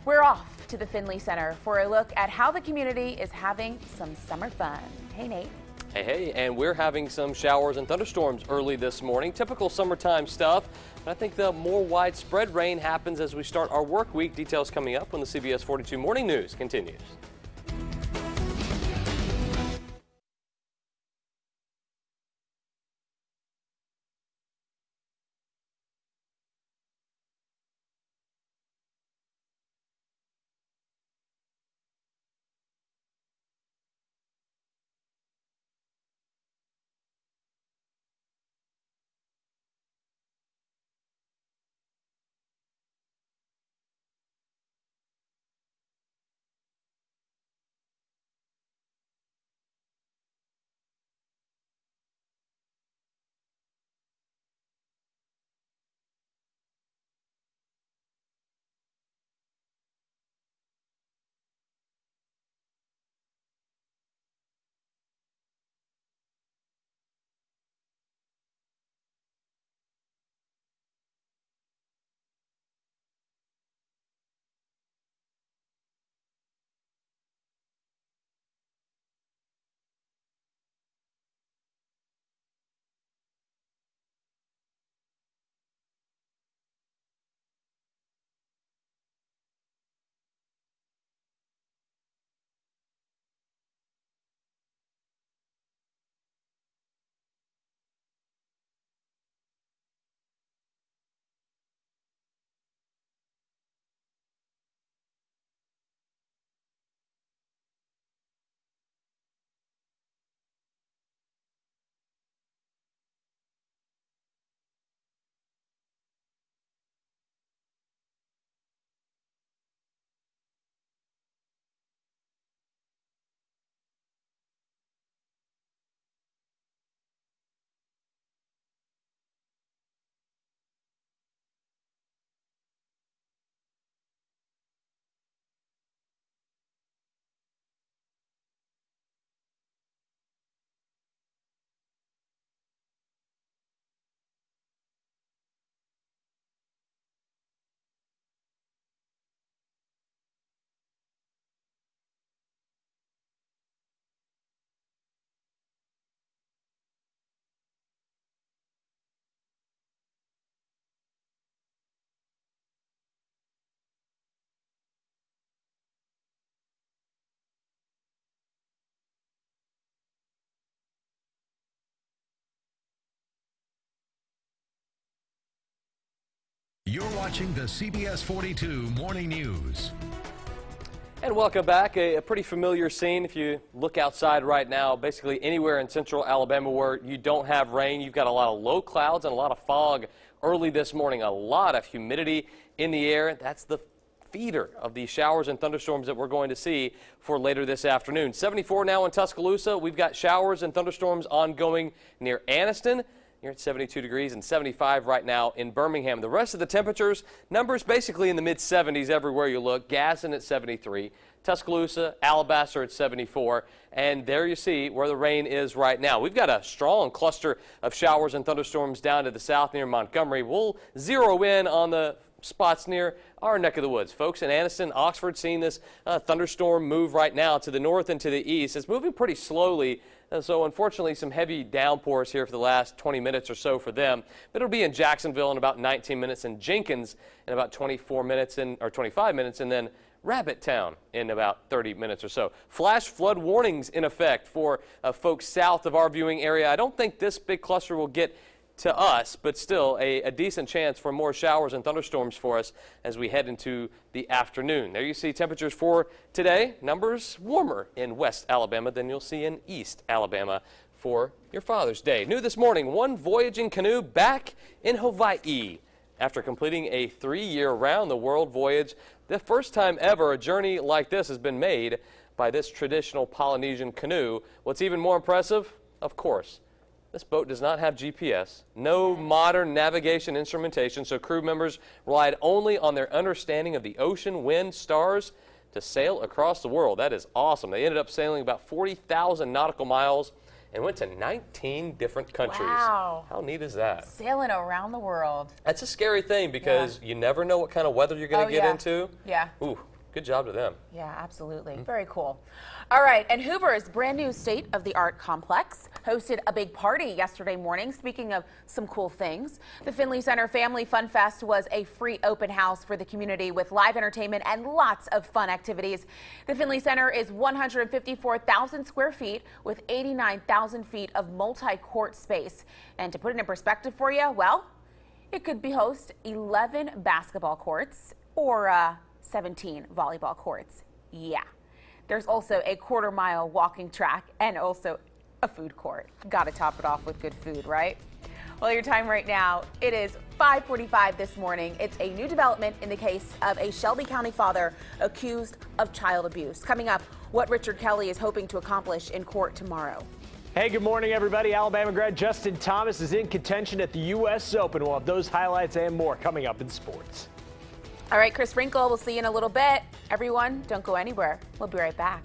Speaker 1: we're off to the Finley Center for a look at how the community is having some summer fun. Hey, Nate.
Speaker 9: Hey, and we're having some showers and thunderstorms early this morning. Typical summertime stuff. But I think the more widespread rain happens as we start our work week. Details coming up when the CBS 42 Morning News continues.
Speaker 10: You're watching the CBS 42 Morning News.
Speaker 9: And welcome back. A pretty familiar scene if you look outside right now. Basically anywhere in central Alabama where you don't have rain, you've got a lot of low clouds and a lot of fog early this morning. A lot of humidity in the air. That's the feeder of the showers and thunderstorms that we're going to see for later this afternoon. 74 now in Tuscaloosa. We've got showers and thunderstorms ongoing near Anniston. You're at 72 degrees and 75 right now in Birmingham. The rest of the temperatures, numbers basically in the mid-70s everywhere you look. Gaston at 73, Tuscaloosa, Alabaster at 74, and there you see where the rain is right now. We've got a strong cluster of showers and thunderstorms down to the south near Montgomery. We'll zero in on the spots near our neck of the woods. Folks in Anniston, Oxford, seeing this thunderstorm move right now to the north and to the east. It's moving pretty slowly. So unfortunately, some heavy downpours here for the last 20 minutes or so for them. But it'll be in Jacksonville in about 19 minutes, and Jenkins in about 25 minutes, and then Rabbit Town in about 30 minutes or so. Flash flood warnings in effect for folks south of our viewing area. I don't think this big cluster will get to us, but still a decent chance for more showers and thunderstorms for us as we head into the afternoon. There you see temperatures for today. Numbers warmer in West Alabama than you'll see in East Alabama for your Father's Day. New this morning, one voyaging canoe back in Hawaii. After completing a 3-year round-the-world voyage, the first time ever a journey like this has been made by this traditional Polynesian canoe. What's even more impressive? Of course, this boat does not have GPS, no modern navigation instrumentation, so crew members relied only on their understanding of the ocean, wind, stars to sail across the world. That is awesome. They ended up sailing about 40,000 nautical miles and went to 19 different countries.
Speaker 1: Wow.
Speaker 9: How neat is that?
Speaker 1: Sailing around the world.
Speaker 9: That's a scary thing because you never know what kind of weather you're going to get into.
Speaker 1: Yeah.
Speaker 9: Ooh, Good job to them.
Speaker 1: Yeah, absolutely. Very cool. All right, and Hoover's brand new state-of-the-art complex hosted a big party yesterday morning. Speaking of some cool things, the Finley Center Family Fun Fest was a free open house for the community with live entertainment and lots of fun activities. The Finley Center is 154,000 square feet with 89,000 feet of multi-court space. And to put it in perspective for you, well, it could be host 11 basketball courts or 17 volleyball courts. Yeah. There's also a quarter-mile walking track and also a food court. Gotta top it off with good food, right? Well, your time right now, it is 5:45 this morning. It's a new development in the case of a Shelby County father accused of child abuse. Coming up, what Richard Kelly is hoping to accomplish in court tomorrow.
Speaker 4: Hey, good morning, everybody. Alabama grad Justin Thomas is in contention at the U.S. Open. We'll have those highlights and more coming up in sports.
Speaker 1: All right, Chris Wrinkle, we'll see you in a little bit. Everyone, don't go anywhere. We'll be right back.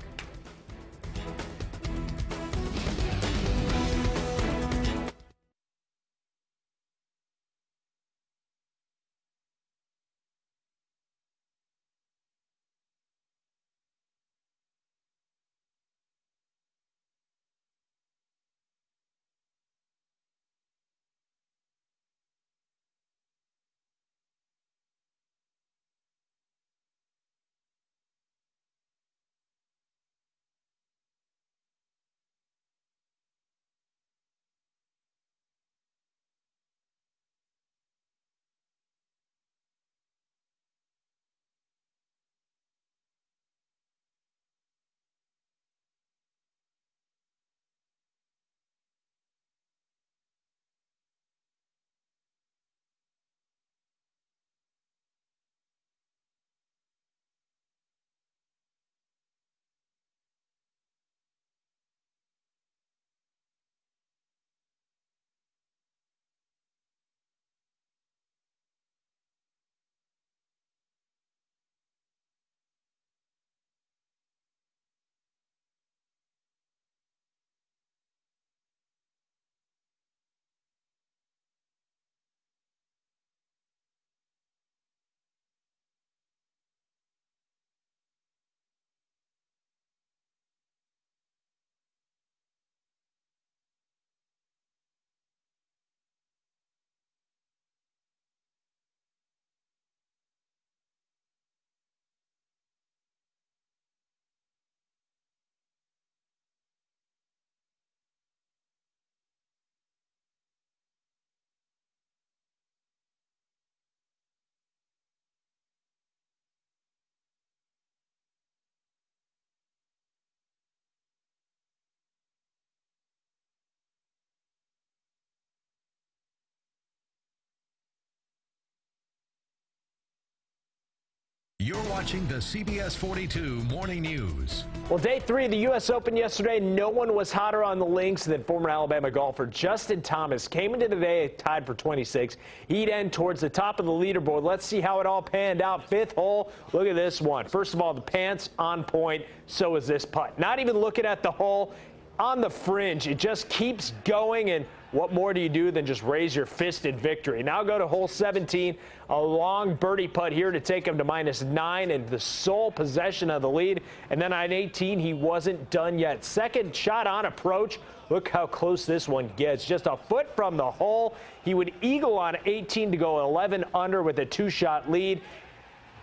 Speaker 10: You're watching the CBS 42 Morning News.
Speaker 4: Well, day 3 of the U.S. Open yesterday, no one was hotter on the links than former Alabama golfer Justin Thomas. Came into the day tied for 26. He'd end towards the top of the leaderboard. Let's see how it all panned out. 5th hole. Look at this one. First of all, the pants on point. So is this putt. Not even looking at the hole. On the fringe, it just keeps going, and what more do you do than just raise your fist in victory? Now go to hole 17, a long birdie putt here to take him to -9 and the sole possession of the lead. And then on 18, he wasn't done yet. Second shot on approach. Look how close this one gets. Just a foot from the hole. He would eagle on 18 to go 11 under with a 2-shot lead.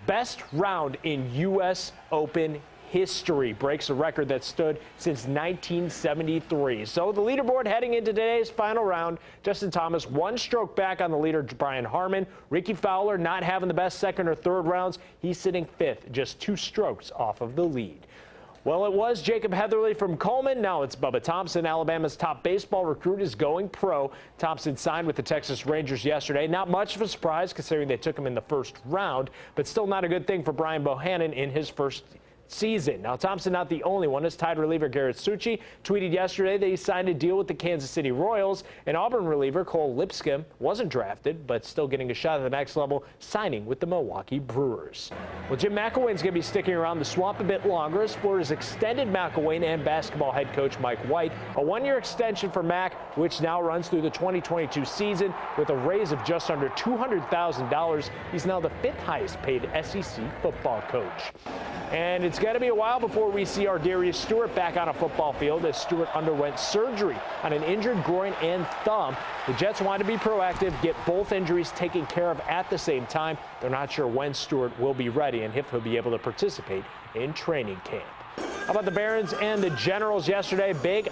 Speaker 4: Best round in U.S. Open history. Breaks a record that stood since 1973. So the leaderboard heading into today's final round, Justin Thomas 1 stroke back on the leader, Brian Harman. Ricky Fowler not having the best second or third rounds. He's sitting 5th, just 2 strokes off of the lead. Well, it was Jacob Heatherly from Coleman. Now it's Bubba Thompson. Alabama's top baseball recruit is going pro. Thompson signed with the Texas Rangers yesterday. Not much of a surprise considering they took him in the first round, but still not a good thing for Brian Bohannon in his first season. Now, Thompson not the only one. As tied reliever Garrett Succi tweeted yesterday that he signed a deal with the Kansas City Royals. And Auburn reliever Cole Lipscomb wasn't drafted, but still getting a shot at the next level, signing with the Milwaukee Brewers. Well, Jim McElwain's going to be sticking around the Swamp a bit longer as Florida's extended McElwain and basketball head coach Mike White. A 1-year extension for Mac, which now runs through the 2022 season with a raise of just under $200,000. He's now the 5th highest paid SEC football coach. And it's going to be a while before we see our Darius Stewart back on a football field, as Stewart underwent surgery on an injured groin and thumb. The Jets want to be proactive, get both injuries taken care of at the same time. They're not sure when Stewart will be ready and if he'll be able to participate in training camp. How about the Barons and the Generals yesterday? Big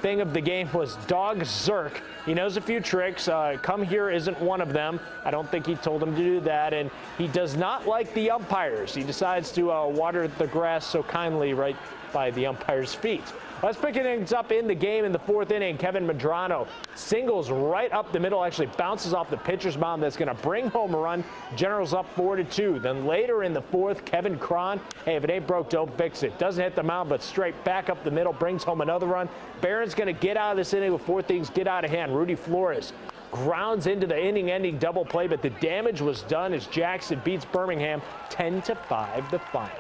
Speaker 4: thing of the game was Dog Zerk. He knows a few tricks. Come here isn't one of them. I don't think he told him to do that. And he does not like the umpires. He decides to water the grass so kindly right by the umpire's feet. Let's pick things up in the game in the fourth inning. Kevin Medrano singles right up the middle, actually bounces off the pitcher's mound. That's going to bring home a run. Generals up 4-2. Then later in the fourth, Kevin Cron, hey, if it ain't broke, don't fix it. Doesn't hit the mound, but straight back up the middle, brings home another run. Barron's going to get out of this inning before things get out of hand. Rudy Flores grounds into the inning-ending double play, but the damage was done as Jackson beats Birmingham 10-5 the final.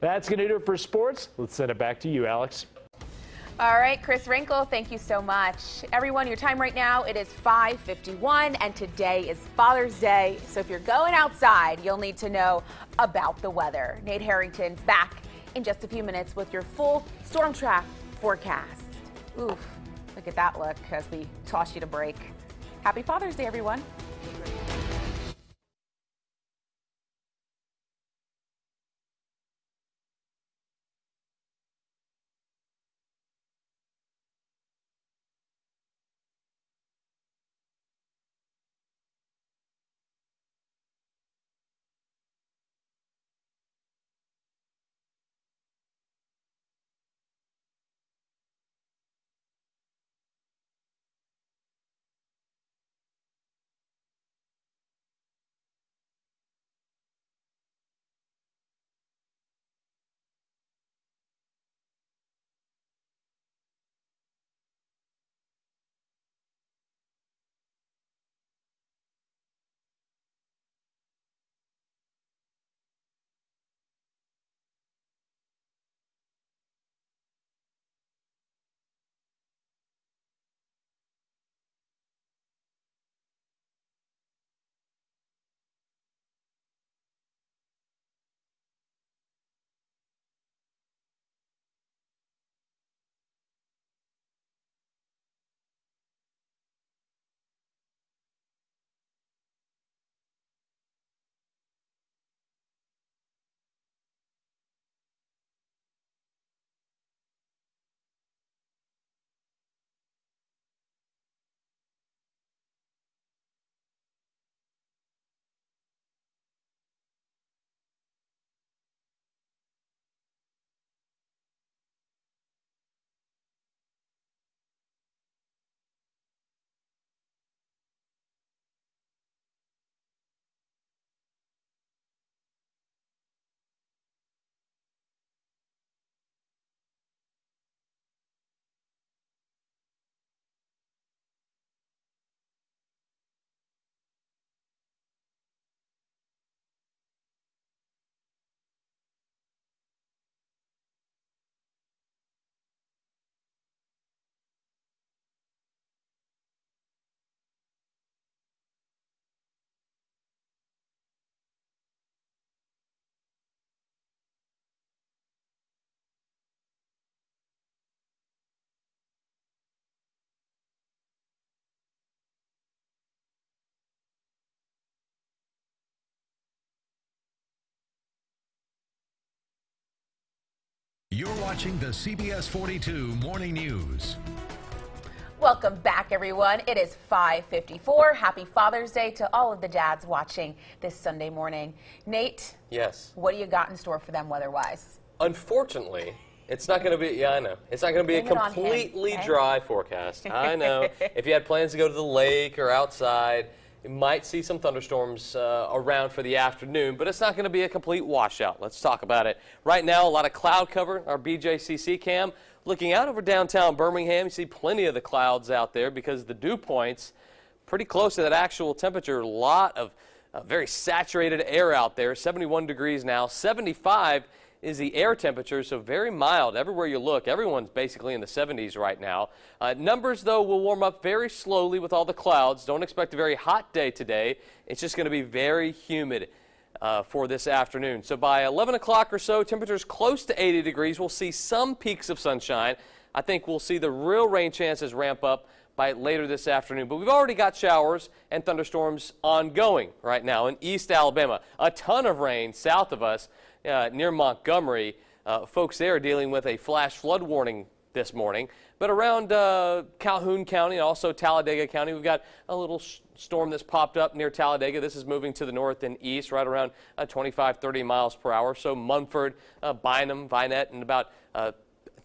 Speaker 4: That's going to do it for sports. Let's send it back to you, Alex.
Speaker 1: All right, Chris Wrinkle, thank you so much. Everyone, your time right now, it is 5:51, and today is Father's Day. So if you're going outside, you'll need to know about the weather. Nate Harrington's back in just a few minutes with your full storm track forecast. Oof, look at that look as we toss you to break. Happy Father's Day, everyone.
Speaker 10: You're watching the CBS 42 Morning News.
Speaker 1: Welcome back, everyone. It is 5:54. Happy Father's Day to all of the dads watching this Sunday morning. Nate?
Speaker 9: Yes.
Speaker 1: What do you got in store for them weather-wise?
Speaker 9: Unfortunately, it's not going to be, I know. It's not going to be a completely dry forecast. I know. If you had plans to go to the lake or outside, you might see some thunderstorms around for the afternoon, but it's not going to be a complete washout. Let's talk about it. Right now, a lot of cloud cover, our BJCC cam. Looking out over downtown Birmingham, you see plenty of the clouds out there because the dew point's pretty close to that actual temperature. A lot of very saturated air out there. 71 degrees now. 75 is the air temperature, so very mild. Everywhere you look, everyone's basically in the 70s right now. Numbers, though, will warm up very slowly with all the clouds. Don't expect a very hot day today. It's just going to be very humid. for this afternoon. So by 11 o'clock or so, temperatures close to 80 degrees. We'll see some peaks of sunshine. I think we'll see the real rain chances ramp up by later this afternoon. But we've already got showers and thunderstorms ongoing right now in East Alabama. A ton of rain south of us near Montgomery. Folks there are dealing with a flash flood warning this morning. But around Calhoun County and also Talladega County, we've got a little storm that's popped up near Talladega. This is moving to the north and east, right around 25, 30 miles per hour. So Munford, Bynum, Vinette, and about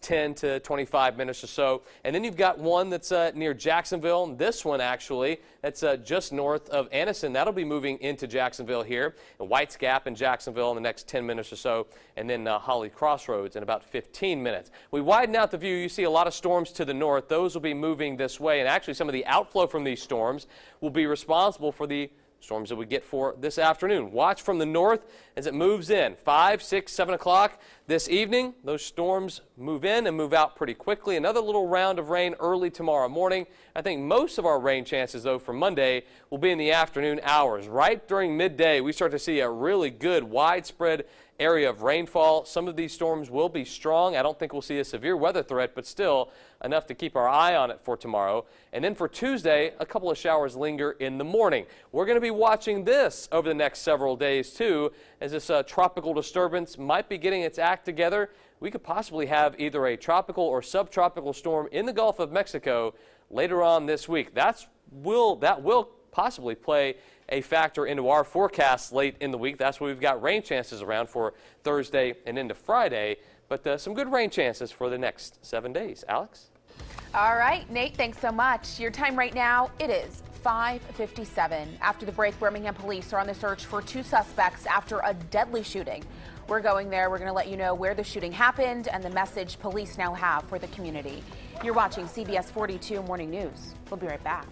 Speaker 9: 10 to 25 minutes or so. And then you've got one that's near Jacksonville. This one, actually, that's just north of Anniston. That'll be moving into Jacksonville here. And White's Gap in Jacksonville in the next 10 minutes or so. And then Holly Crossroads in about 15 minutes. We widen out the view. You see a lot of storms to the north. Those will be moving this way. And actually, some of the outflow from these storms will be responsible for the storms that we get for this afternoon. Watch from the north as it moves in. 5, 6, 7 o'clock this evening. Those storms move in and move out pretty quickly. Another little round of rain early tomorrow morning. I think most of our rain chances, though, for Monday will be in the afternoon hours. Right during midday, we start to see a really good widespread area of rainfall. Some of these storms will be strong. I don't think we'll see a severe weather threat, but still enough to keep our eye on it for tomorrow. And then for Tuesday, a couple of showers linger in the morning. We're going to be watching this over the next several days, too, as this tropical disturbance might be getting its act together. We could possibly have either a tropical or subtropical storm in the Gulf of Mexico later on this week. That will possibly play a factor into our forecast late in the week. That's why we've got rain chances around for Thursday and into Friday. But some good rain chances for the next 7 days. Alex?
Speaker 1: All right, Nate, thanks so much. Your time right now, it is 5:57. After the break, Birmingham police are on the search for 2 suspects after a deadly shooting. We're going there. We're going to let you know where the shooting happened and the message police now have for the community. You're watching CBS 42 Morning News. We'll be right back.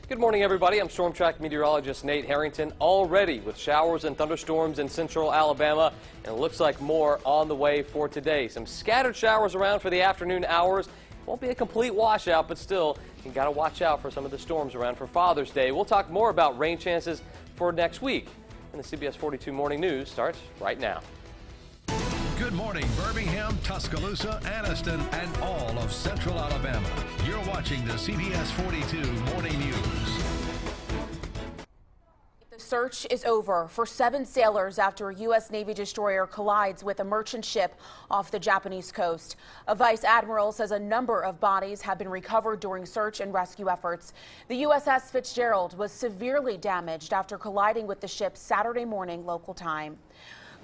Speaker 9: Good morning, everybody. I'm Storm Track meteorologist Nate Harrington, already with showers and thunderstorms in central Alabama, and it looks like more on the way for today. Some scattered showers around for the afternoon hours. Won't be a complete washout, but still, you got to watch out for some of the storms around for Father's Day. We'll talk more about rain chances for next week. And the CBS 42 Morning News starts right now.
Speaker 10: Good morning, Birmingham, Tuscaloosa, Anniston, and all of Central Alabama. You're watching the CBS 42 Morning News.
Speaker 1: The search is over for 7 sailors after a U.S. Navy destroyer collides with a merchant ship off the Japanese coast. A vice admiral says a number of bodies have been recovered during search and rescue efforts. The USS Fitzgerald was severely damaged after colliding with the ship Saturday morning local time.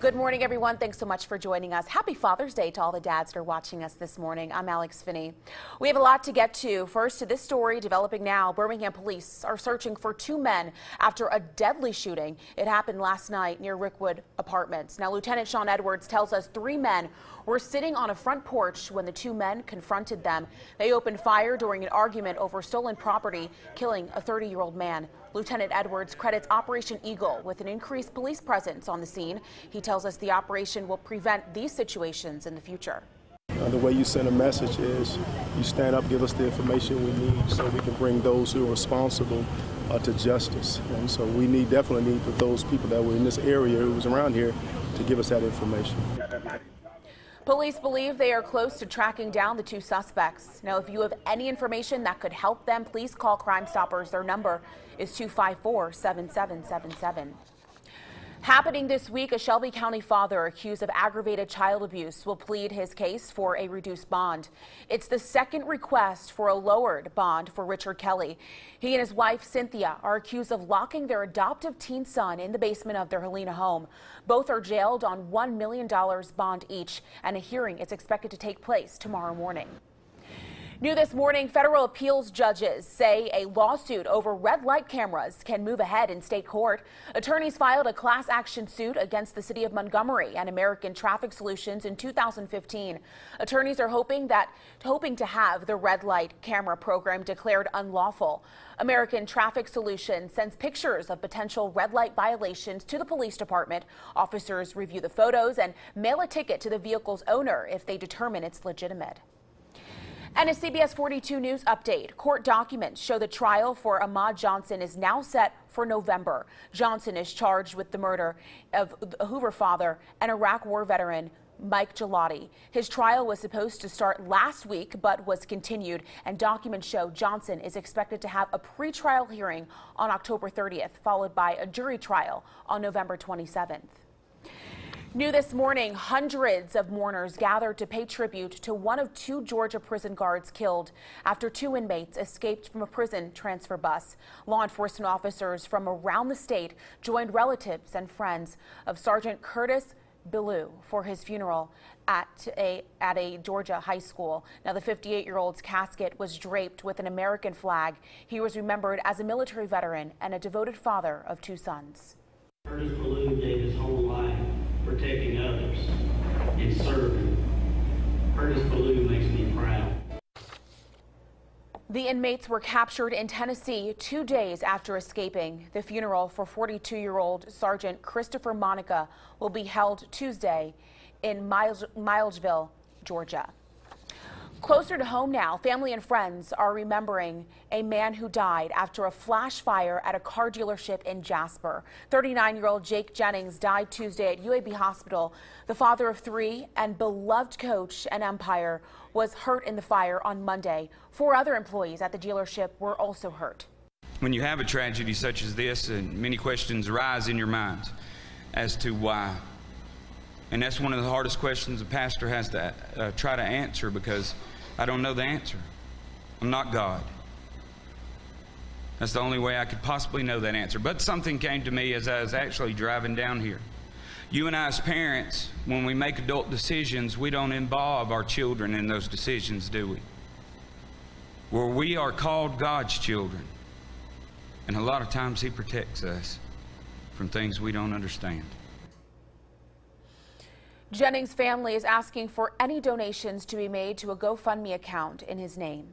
Speaker 1: Good morning, everyone. Thanks so much for joining us. Happy Father's Day to all the dads that are watching us this morning. I'm Alex Finney. We have a lot to get to. First, to this story developing now. Birmingham police are searching for 2 men after a deadly shooting. It happened last night near Rickwood Apartments. Now, Lieutenant Sean Edwards tells us 3 men were sitting on a front porch when the 2 men confronted them. They opened fire during an argument over stolen property, killing a 30-year-old man. Lieutenant Edwards credits Operation Eagle with an increased police presence on the scene. He tells us the operation will prevent these situations in the future.
Speaker 5: The way you send a message is you stand up, give us the information we need so we can bring those who are responsible to justice. And so we definitely need those people that were in this area who was around here to give us that information.
Speaker 1: Police believe they are close to tracking down the 2 suspects. Now, if you have any information that could help them, please call Crime Stoppers. Their number is 254-7777. Happening this week, a Shelby County father accused of aggravated child abuse will plead his case for a reduced bond. It's the second request for a lowered bond for Richard Kelly. He and his wife, Cynthia, are accused of locking their adoptive teen son in the basement of their Helena home. Both are jailed on $1 million bond each, and a hearing is expected to take place tomorrow morning. New this morning, federal appeals judges say a lawsuit over red light cameras can move ahead in state court. Attorneys filed a class action suit against the city of Montgomery and American Traffic Solutions in 2015. Attorneys are hoping to have the red light camera program declared unlawful. American Traffic Solutions sends pictures of potential red light violations to the police department. Officers review the photos and mail a ticket to the vehicle's owner if they determine it's legitimate. And a CBS 42 News update. Court documents show the trial for Ahmad Johnson is now set for November. Johnson is charged with the murder of a Hoover father and Iraq War veteran Mike Gelati. His trial was supposed to start last week but was continued, and documents show Johnson is expected to have a pretrial hearing on October 30th, followed by a jury trial on November 27th. New this morning, hundreds of mourners gathered to pay tribute to one of 2 Georgia prison guards killed after 2 inmates escaped from a prison transfer bus. Law enforcement officers from around the state joined relatives and friends of Sergeant Curtis Billou for his funeral at a Georgia high school. Now, the 58-year-old's casket was draped with an American flag. He was remembered as a military veteran and a devoted father of 2 sons.
Speaker 2: Curtis Billou gave his whole life protecting others and serving. Curtis Billou makes me proud.
Speaker 1: The inmates were captured in Tennessee 2 days after escaping. The funeral for 42-year-old Sergeant Christopher Monica will be held Tuesday in Milesville, Georgia. Closer to home now, family and friends are remembering a man who died after a flash fire at a car dealership in Jasper. 39-year-old Jake Jennings died Tuesday at UAB Hospital. The father of 3 and beloved coach and umpire was hurt in the fire on Monday. 4 other employees at the dealership were also hurt.
Speaker 6: When you have a tragedy such as this, many questions arise in your minds as to why. And that's one of the hardest questions a pastor has to try to answer, because I don't know the answer. I'm not God. That's the only way I could possibly know that answer. But something came to me as I was actually driving down here. You and I as parents, when we make adult decisions, we don't involve our children in those decisions, do we? Well, we are called God's children. And a lot of times He protects us from things we don't understand.
Speaker 1: Jennings' family is asking for any donations to be made to a GoFundMe account in his name.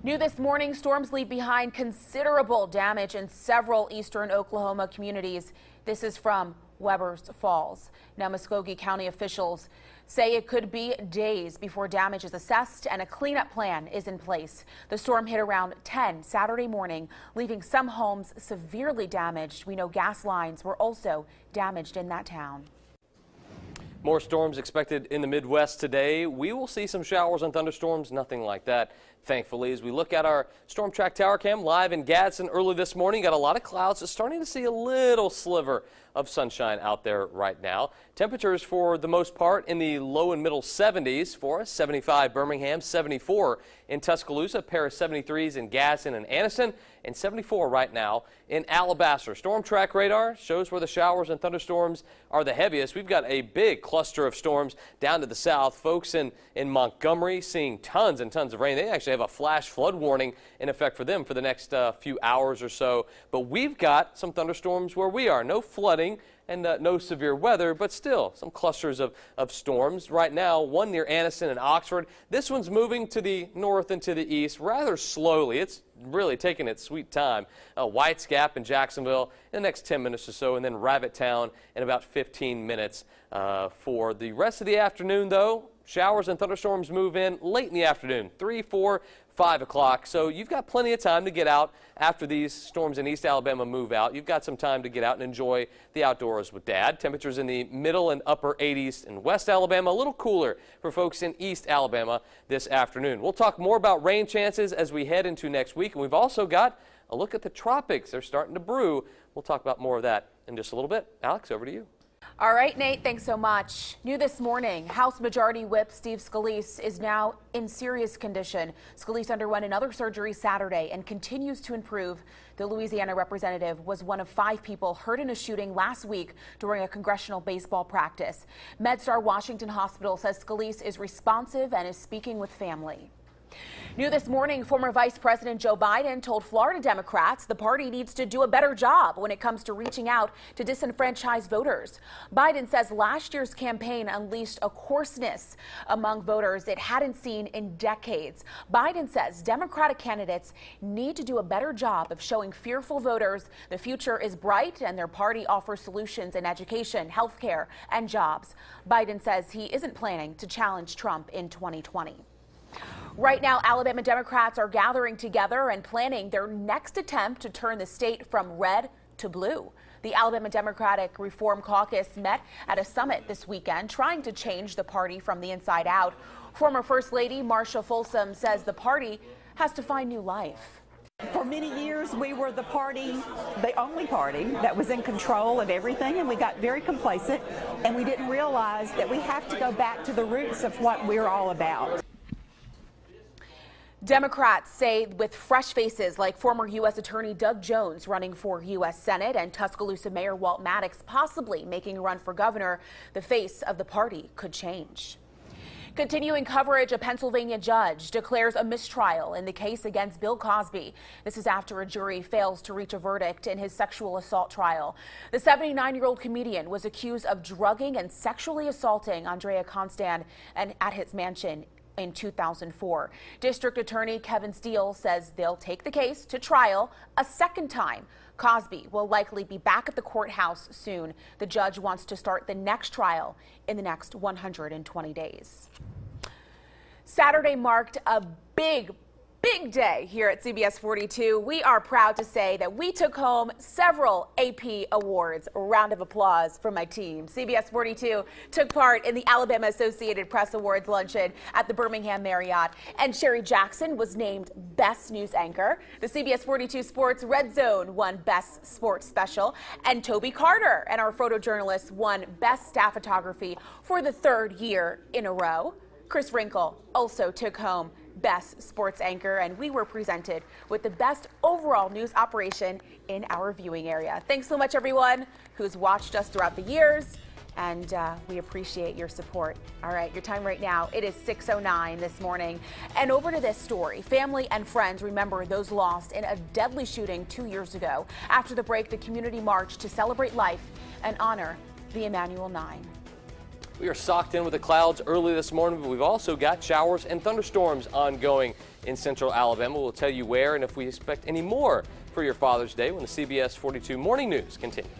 Speaker 1: New this morning, storms leave behind considerable damage in several eastern Oklahoma communities. This is from Weber's Falls. Now, Muskogee County officials say it could be days before damage is assessed and a cleanup plan is in place. The storm hit around 10 Saturday morning, leaving some homes severely damaged. We know gas lines were also damaged in that town.
Speaker 9: More storms expected in the Midwest today. We will see some showers and thunderstorms, nothing like that, thankfully. As we look at our Storm Track Tower Cam live in Gadsden early this morning, got a lot of clouds. It's starting to see a little sliver of sunshine out there right now. Temperatures for the most part in the low and middle 70s for us. 75 Birmingham, 74 in Tuscaloosa, a pair of 73s in Gadsden and Anniston, and 74 right now in Alabaster. Storm Track radar shows where the showers and thunderstorms are the heaviest. We've got a big cluster of storms down to the south. Folks in Montgomery seeing tons and tons of rain. They actually have a flash flood warning in effect for them for the next few hours or so. But we've got some thunderstorms where we are. No flooding and no severe weather, but still some clusters of storms. Right now, one near Anniston and Oxford. This one's moving to the north and to the east rather slowly. It's really taking its sweet time. White's Gap in Jacksonville in the next 10 minutes or so, and then Rabbittown in about 15 minutes. For the rest of the afternoon, though, showers and thunderstorms move in late in the afternoon, 3, 4, 5 o'clock. So you've got plenty of time to get out after these storms in East Alabama move out. You've got some time to get out and enjoy the outdoors with Dad. Temperatures in the middle and upper 80s in West Alabama, a little cooler for folks in East Alabama this afternoon. We'll talk more about rain chances as we head into next week. And we've also got a look at the tropics. They're starting to brew. We'll talk about more of that in just a little bit. Alex, over to you.
Speaker 1: All right, Nate, thanks so much. New this morning, House Majority Whip Steve Scalise is now in serious condition. Scalise underwent another surgery Saturday and continues to improve. The Louisiana representative was one of 5 people hurt in a shooting last week during a congressional baseball practice. MedStar Washington Hospital says Scalise is responsive and is speaking with family. New this morning, former Vice President Joe Biden told Florida Democrats the party needs to do a better job when it comes to reaching out to disenfranchised voters. Biden says last year's campaign unleashed a coarseness among voters it hadn't seen in decades. Biden says Democratic candidates need to do a better job of showing fearful voters the future is bright and their party offers solutions in education, health care, and jobs. Biden says he isn't planning to challenge Trump in 2020. Right now, Alabama Democrats are gathering together and planning their next attempt to turn the state from red to blue. The Alabama Democratic Reform Caucus met at a summit this weekend, trying to change the party from the inside out. Former First Lady Marcia Folsom says the party has to find new life.
Speaker 22: For many years, we were the party, the only party that was in control of everything, and we got very complacent, and we didn't realize that we have to go back to the roots of what we're all about.
Speaker 1: Democrats say with fresh faces like former U.S. Attorney Doug Jones running for U.S. Senate and Tuscaloosa Mayor Walt Maddox possibly making a run for governor, the face of the party could change. Continuing coverage, a Pennsylvania judge declares a mistrial in the case against Bill Cosby. This is after a jury fails to reach a verdict in his sexual assault trial. The 79-year-old comedian was accused of drugging and sexually assaulting Andrea Constand at his mansion in 2004. District Attorney Kevin Steele says they'll take the case to trial a second time. Cosby will likely be back at the courthouse soon. The judge wants to start the next trial in the next 120 days. Saturday marked a big day here at CBS 42. We are proud to say that we took home several AP awards. A round of applause for my team. CBS 42 took part in the Alabama Associated Press Awards luncheon at the Birmingham Marriott, and Sherry Jackson was named Best News Anchor. The CBS 42 Sports Red Zone won Best Sports Special, and Toby Carter and our photojournalists won Best Staff Photography for the 3rd year in a row. Chris Wrinkle also took home Best Sports Anchor, and we were presented with the best overall news operation in our viewing area. Thanks so much, everyone who's watched us throughout the years, and we appreciate your support. All right, your time right now, it is 6:09 this morning. And over to this story. Family and friends remember those lost in a deadly shooting 2 years ago. After the break, the community marched to celebrate life and honor the Emanuel 9.
Speaker 9: We are socked in with the clouds early this morning, but we've also got showers and thunderstorms ongoing in central Alabama. We'll tell you where and if we expect any more for your Father's Day when the CBS 42 Morning News continues.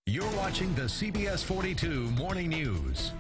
Speaker 10: You're watching the CBS 42 Morning News.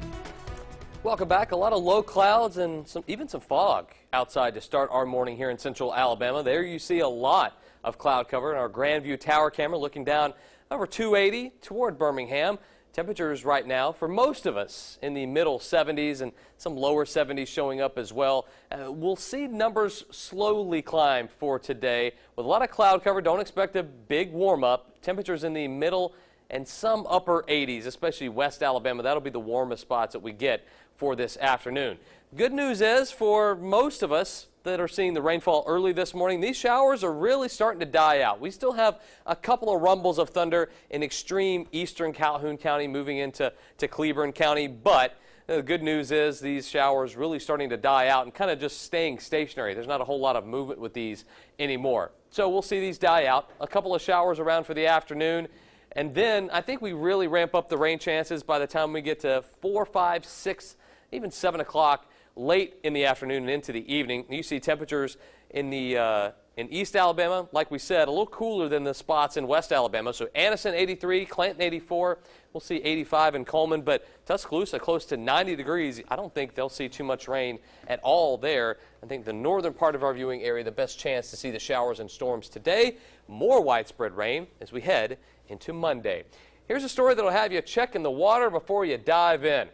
Speaker 9: Welcome back. A lot of low clouds and even some fog outside to start our morning here in central Alabama. There you see a lot of cloud cover in our Grandview Tower camera looking down over 280 toward Birmingham. Temperatures right now for most of us in the middle 70s and some lower 70s showing up as well. We'll see numbers slowly climb for today with a lot of cloud cover. Don't expect a big warm up. Temperatures in the middle and some upper 80s, especially West Alabama. That'll be the warmest spots that we get for this afternoon. Good news is for most of us that are seeing the rainfall early this morning, these showers are really starting to die out. We still have a couple of rumbles of thunder in extreme eastern Calhoun County moving into Cleburne County, but the good news is these showers really starting to die out and kind of just staying stationary. There's not a whole lot of movement with these anymore. So we'll see these die out. A couple of showers around for the afternoon. And then I think we really ramp up the rain chances by the time we get to 4, 5, 6, even 7 o'clock late in the afternoon and into the evening. You see temperatures in East Alabama, like we said, a little cooler than the spots in West Alabama. So Anniston 83, Clanton 84. We'll see 85 in Coleman, but Tuscaloosa close to 90 degrees. I don't think they'll see too much rain at all there. I think the northern part of our viewing area, the best chance to see the showers and storms today. More widespread rain as we head into Monday. Here's a story that'll have you checking the water before you dive in.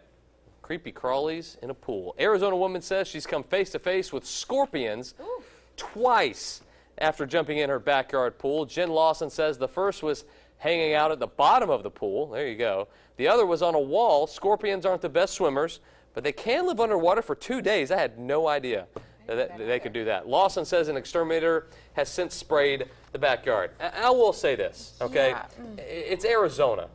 Speaker 9: Creepy crawlies in a pool. Arizona woman says she's come face to face with scorpions twice after jumping in her backyard pool. Jen Lawson says the first was hanging out at the bottom of the pool. There you go. The other was on a wall. Scorpions aren't the best swimmers, but they can live underwater for 2 days. I had no idea that they could do that. Lawson says an exterminator has since sprayed the backyard. I will say this, okay? Yeah. It's Arizona.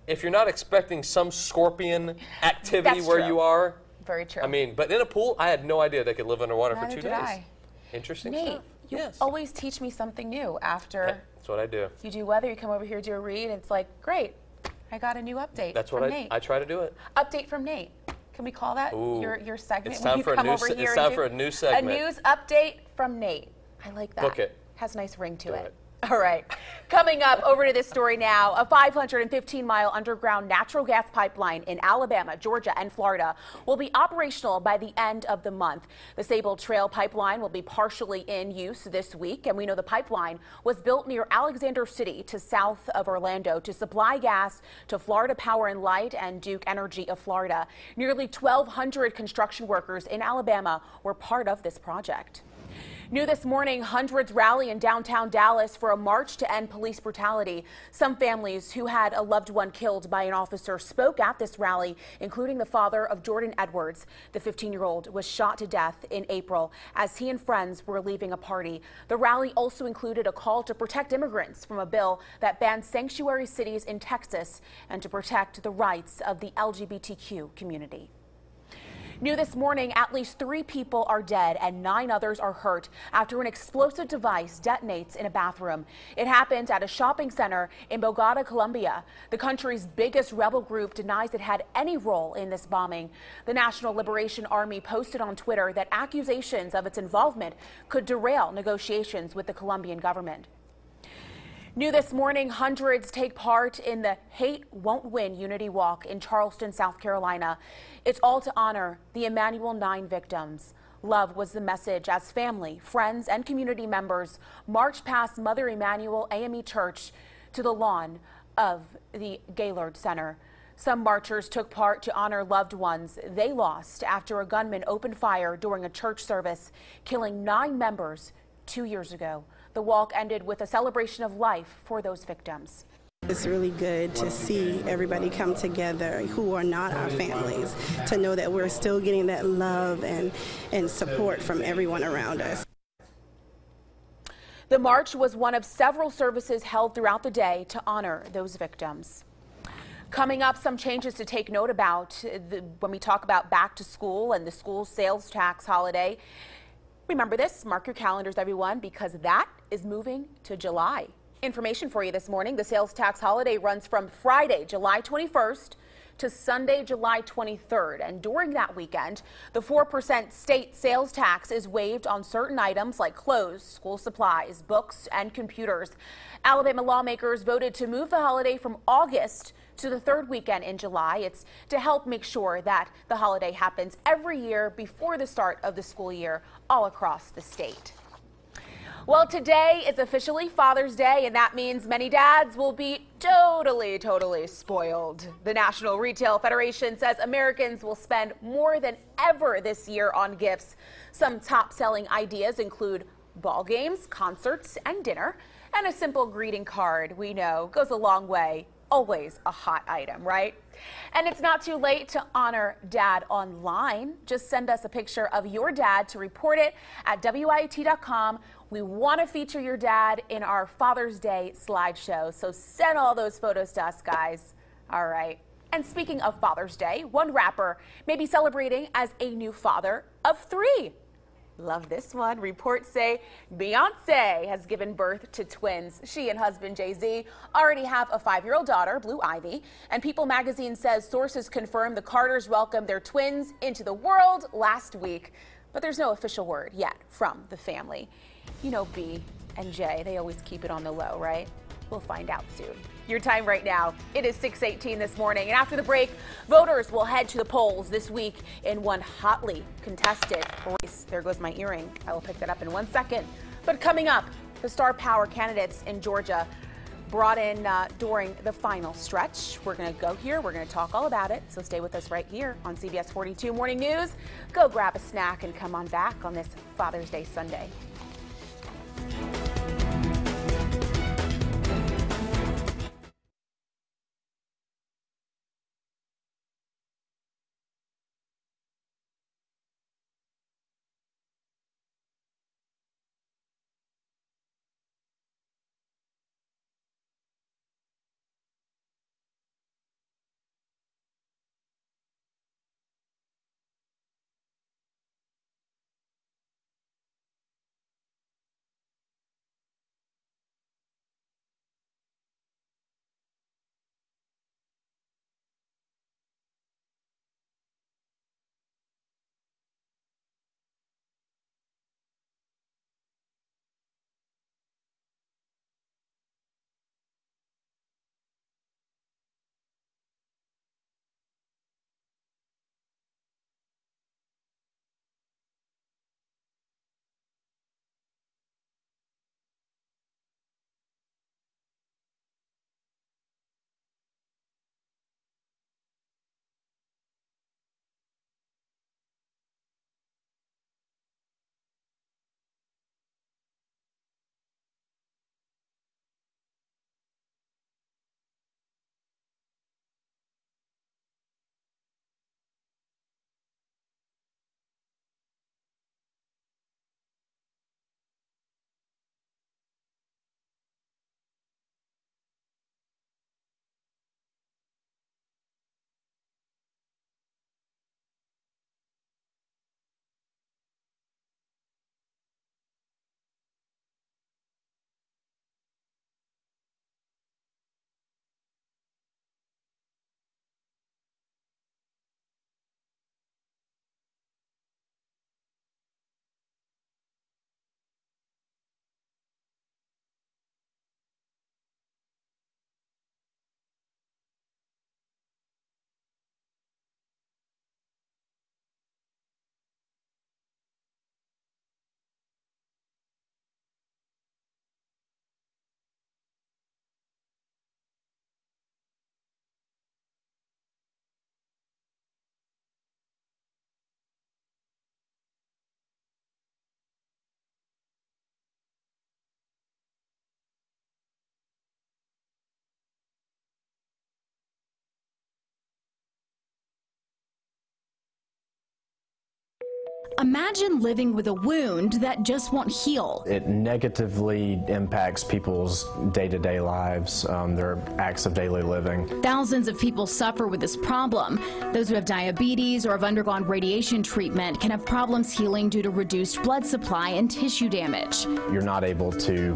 Speaker 9: If you're not expecting some scorpion activity where you are.
Speaker 1: Very true.
Speaker 9: I mean, but in a pool, I had no idea they could live underwater for 2 days.
Speaker 1: I.
Speaker 9: Interesting
Speaker 1: Nate,
Speaker 9: stuff.
Speaker 1: You always teach me something new after
Speaker 9: that's what I do.
Speaker 1: You do weather, you come over here, do a read, and it's like, great, I got a new update from Nate.
Speaker 9: I try to do it.
Speaker 1: Update from Nate. Can we call that your segment?
Speaker 9: It's time for a new segment.
Speaker 1: A news update from Nate. I like that.
Speaker 9: Book it.
Speaker 1: Has a nice ring to it. All right. Coming up, over to this story now. A 515-mile underground natural gas pipeline in Alabama, Georgia, and Florida will be operational by the end of the month. The Sable Trail pipeline will be partially in use this week, and we know the pipeline was built near Alexander City to south of Orlando to supply gas to Florida Power and Light and Duke Energy of Florida. Nearly 1,200 construction workers in Alabama were part of this project. New this morning, hundreds rally in downtown Dallas for a march to end police brutality. Some families who had a loved one killed by an officer spoke at this rally, including the father of Jordan Edwards. The 15-year-old was shot to death in April as he and friends were leaving a party. The rally also included a call to protect immigrants from a bill that bans sanctuary cities in Texas and to protect the rights of the LGBTQ community. New this morning, at least 3 people are dead and 9 others are hurt after an explosive device detonates in a bathroom. It happened at a shopping center in Bogota, Colombia. The country's biggest rebel group denies it had any role in this bombing. The National Liberation Army posted on Twitter that accusations of its involvement could derail negotiations with the Colombian government. New this morning, hundreds take part in the Hate Won't Win Unity Walk in Charleston, South Carolina. It's all to honor the Emanuel 9 victims. Love was the message as family, friends, and community members marched past Mother Emanuel AME Church to the lawn of the Gaylord Center. Some marchers took part to honor loved ones they lost after a gunman opened fire during a church service, killing 9 members 2 years ago. The walk ended with a celebration of life for those victims.
Speaker 7: It's really good to see everybody come together who are not our families, to know that we're still getting that love and support from everyone around us.
Speaker 1: The march was one of several services held throughout the day to honor those victims. Coming up, some changes to take note about when we talk about back to school and the school sales tax holiday. Remember this, mark your calendars, everyone, because that is moving to July. Information for you this morning. The sales tax holiday runs from Friday, July 21st to Sunday, July 23rd. And during that weekend, the 4% state sales tax is waived on certain items like clothes, school supplies, books, and computers. Alabama lawmakers voted to move the holiday from August to the 3rd weekend in July. It's to help make sure that the holiday happens every year before the start of the school year all across the state. Well, today is officially Father's Day, and that means many dads will be totally spoiled. The National Retail Federation says Americans will spend more than ever this year on gifts. Some top-selling ideas include ball games, concerts, and dinner. And a simple greeting card, we know, goes a long way. Always a hot item, right? And it's not too late to honor Dad online. Just send us a picture of your dad to report it at WIAT.com. We want to feature your dad in our Father's Day slideshow, so send all those photos to us, guys. All right. And speaking of Father's Day, one rapper may be celebrating as a new father of 3. Love this one. Reports say Beyonce has given birth to twins. She and husband Jay-Z already have a 5-year-old daughter, Blue Ivy. And People magazine says sources confirm the Carters welcomed their twins into the world last week. But there's no official word yet from the family. You know, B and J, they always keep it on the low, right? We'll find out soon. Your time right now, it is 6:18 this morning. And after the break, voters will head to the polls this week in one hotly contested race. There goes my earring. I will pick that up in 1 second. But coming up, the star power candidates in Georgia brought in during the final stretch. We're going to go here. We're going to talk all about it. So stay with us right here on CBS 42 Morning News. Go grab a snack and come on back on this Father's Day Sunday.
Speaker 8: Imagine living with a wound that just won't heal.
Speaker 11: It negatively impacts people's day-to-day lives, their acts of daily living.
Speaker 8: Thousands of people suffer with this problem. Those who have diabetes or have undergone radiation treatment can have problems healing due to reduced blood supply and tissue damage.
Speaker 11: You're not able to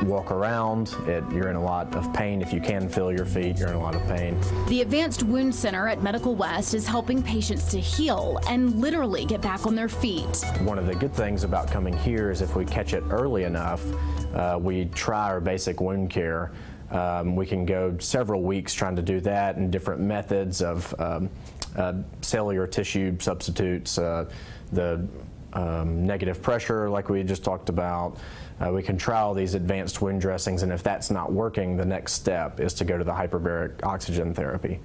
Speaker 11: walk around. You're in a lot of pain. If you can feel your feet, you're in a lot of pain.
Speaker 8: The Advanced Wound Center at Medical West is helping patients to heal and literally get back on their feet.
Speaker 11: One of the good things about coming here is if we catch it early enough, we try our basic wound care. We can go several weeks trying to do that, and different methods of cellular tissue substitutes, the negative pressure like we just talked about. We can try all these advanced wound dressings, and if that's not working, the next step is to go to the hyperbaric oxygen therapy.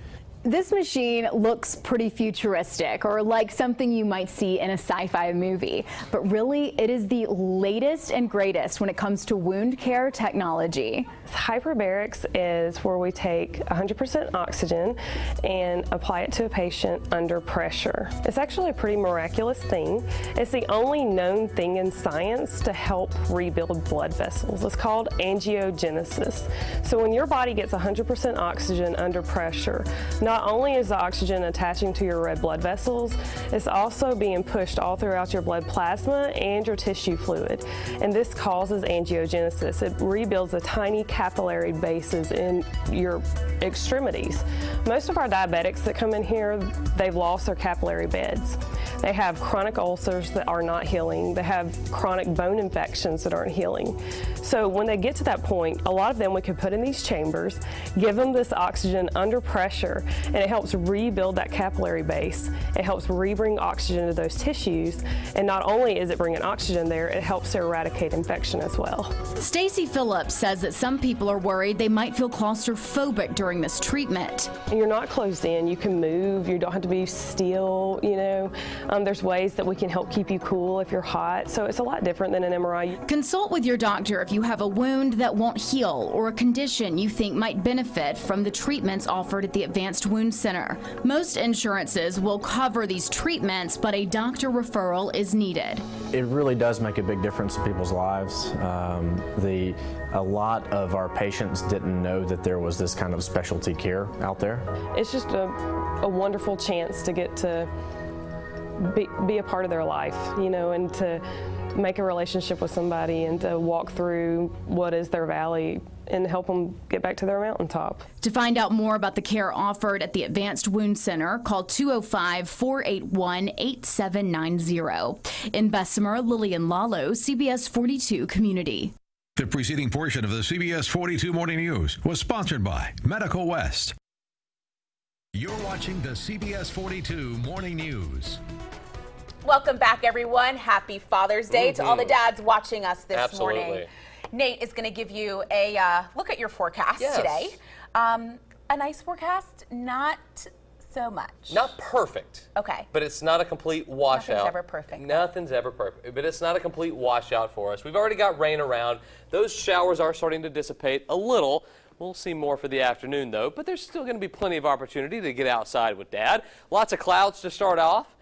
Speaker 12: This machine looks pretty futuristic, or like something you might see in a sci-fi movie, but really it is the latest and greatest when it comes to wound care technology.
Speaker 13: Hyperbarics is where we take 100% oxygen and apply it to a patient under pressure. It's actually a pretty miraculous thing. It's the only known thing in science to help rebuild blood vessels. It's called angiogenesis. So when your body gets 100% oxygen under pressure, not only is the oxygen attaching to your red blood vessels, it's also being pushed all throughout your blood plasma and your tissue fluid. And this causes angiogenesis. It rebuilds the tiny capillary bases in your extremities. Most of our diabetics that come in here, they've lost their capillary beds. They have chronic ulcers that are not healing. They have chronic bone infections that aren't healing. So when they get to that point, a lot of them we can put in these chambers, give them this oxygen under pressure, and it helps rebuild that capillary base. It helps rebring oxygen to those tissues, and not only is it bringing oxygen there, it helps to eradicate infection as well.
Speaker 8: Stacy Phillips says that some people are worried they might feel claustrophobic during this treatment.
Speaker 13: You're not closed in. You can move. You don't have to be still, you know. There's ways that we can help keep you cool if you're hot, so it's a lot different than an MRI.
Speaker 8: Consult with your doctor if you have a wound that won't heal or a condition you think might benefit from the treatments offered at the Advanced Wound Center. Most insurances will cover these treatments, but a doctor referral is needed.
Speaker 11: It really does make a big difference in people's lives. A lot of our patients didn't know that there was this kind of specialty care out there.
Speaker 13: It's just a wonderful chance to get to be a part of their life, you know, and to make a relationship with somebody and to walk through what is their valley and help them get back to their mountaintop.
Speaker 8: To find out more about the care offered at the Advanced Wound Center, call 205-481-8790. In Bessemer, Lillian Lalo, CBS 42 Community.
Speaker 10: The preceding portion of the CBS 42 Morning News was sponsored by Medical West. You're watching the CBS 42 Morning News.
Speaker 1: Welcome back, everyone. Happy Father's Day to all the dads watching us this morning. Nate is going to give you a look at your forecast today. A nice forecast, not so much.
Speaker 9: Not perfect.
Speaker 1: Okay.
Speaker 9: But it's not a complete washout.
Speaker 1: Nothing's ever perfect.
Speaker 9: Nothing's ever perfect, but it's not a complete washout for us. We've already got rain around. Those showers are starting to dissipate a little. We'll see more for the afternoon, though, but there's still going to be plenty of opportunity to get outside with Dad. Lots of clouds to start off.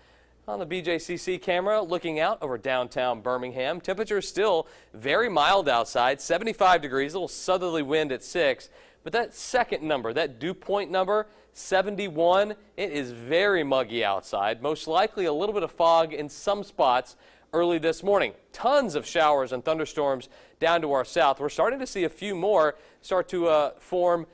Speaker 9: On the BJCC camera, looking out over downtown Birmingham, temperature is still very mild outside, 75 degrees, a little southerly wind at 6. But that second number, that dew point number, 71, it is very muggy outside. Most likely a little bit of fog in some spots early this morning. Tons of showers and thunderstorms down to our south. We're starting to see a few more start to form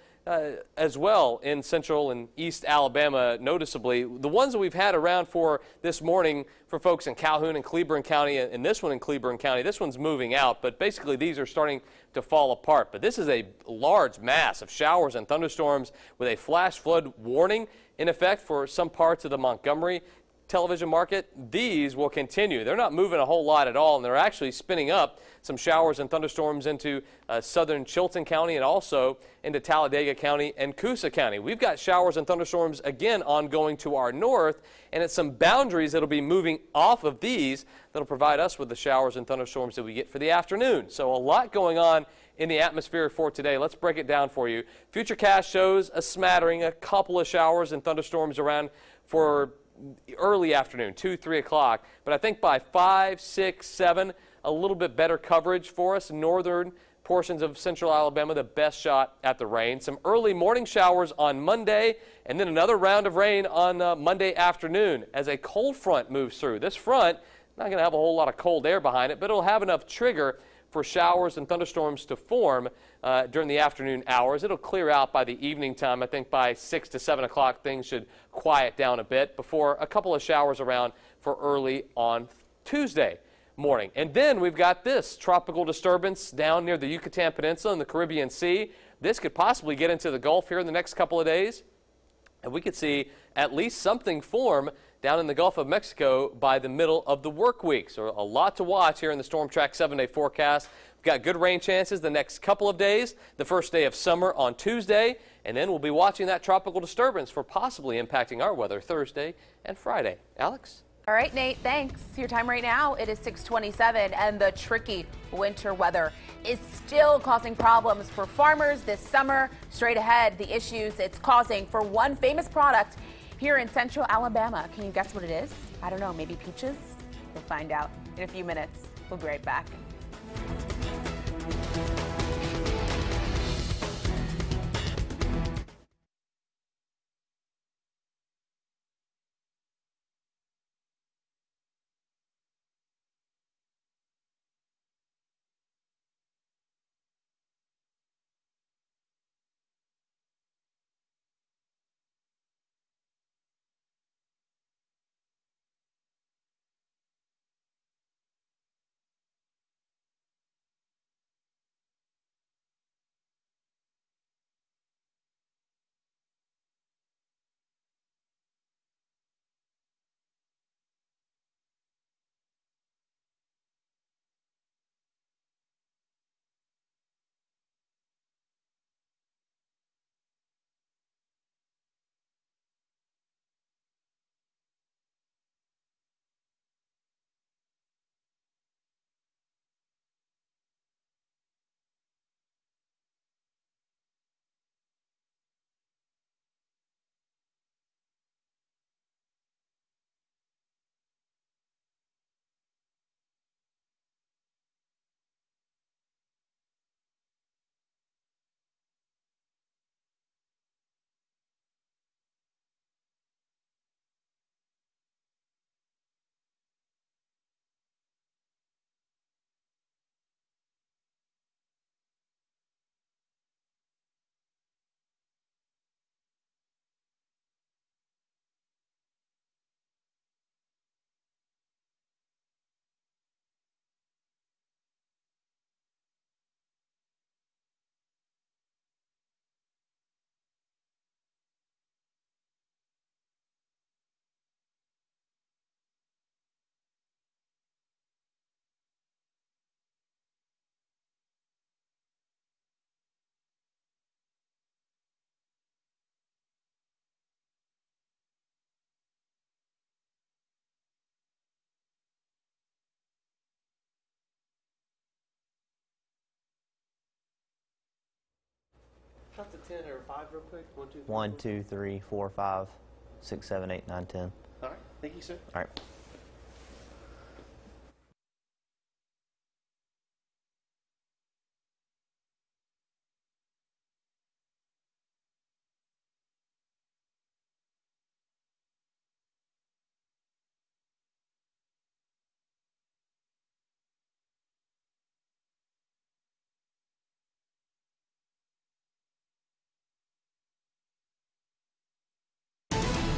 Speaker 9: as well in central and east Alabama noticeably. The ones that we've had around for this morning for folks in Calhoun and Cleburne County, and this one in Cleburne County, this one's moving out, but basically these are starting to fall apart. But this is a large mass of showers and thunderstorms with a flash flood warning in effect for some parts of the Montgomery television market. These will continue. They're not moving a whole lot at all, and they're actually spinning up some showers and thunderstorms into southern Chilton County and also into Talladega County and Coosa County. We've got showers and thunderstorms again ongoing to our north, and it's some boundaries that'll be moving off of these that'll provide us with the showers and thunderstorms that we get for the afternoon. So a lot going on in the atmosphere for today. Let's break it down for you. Futurecast shows a smattering, a couple of showers and thunderstorms around for early afternoon, 2, 3 o'clock. But I think by 5, 6, 7, a little bit better coverage for us. Northern portions of central Alabama, the best shot at the rain. Some early morning showers on Monday, and then another round of rain on Monday afternoon as a cold front moves through. This front, not going to have a whole lot of cold air behind it, but it'll have enough trigger for showers and thunderstorms to form during the afternoon hours. It'll clear out by the evening time. I think by 6 to 7 o'clock things should quiet down a bit before a couple of showers around for early on Tuesday morning. And then we've got this tropical disturbance down near the Yucatan Peninsula and the Caribbean Sea. This could possibly get into the Gulf here in the next couple of days. And we could see at least something form down in the Gulf of Mexico by the middle of the work week. So a lot to watch here in the Storm Track 7-day forecast. We've got good rain chances the next couple of days, the first day of summer on Tuesday, and then we'll be watching that tropical disturbance for possibly impacting our weather Thursday and Friday. Alex?
Speaker 1: All right, Nate, thanks. Your time right now, it is 6:27, and the tricky winter weather is still causing problems for farmers this summer. Straight ahead, the issues it's causing for one famous product here in central Alabama. Can you guess what it is? I don't know, maybe peaches? We'll find out in a few minutes. We'll be right back.
Speaker 14: Count to 10 or 5 real quick. 1, 2, 3, 4, 5, 6, 7, 8, 9, 10.
Speaker 15: All right. Thank you, sir.
Speaker 14: All right.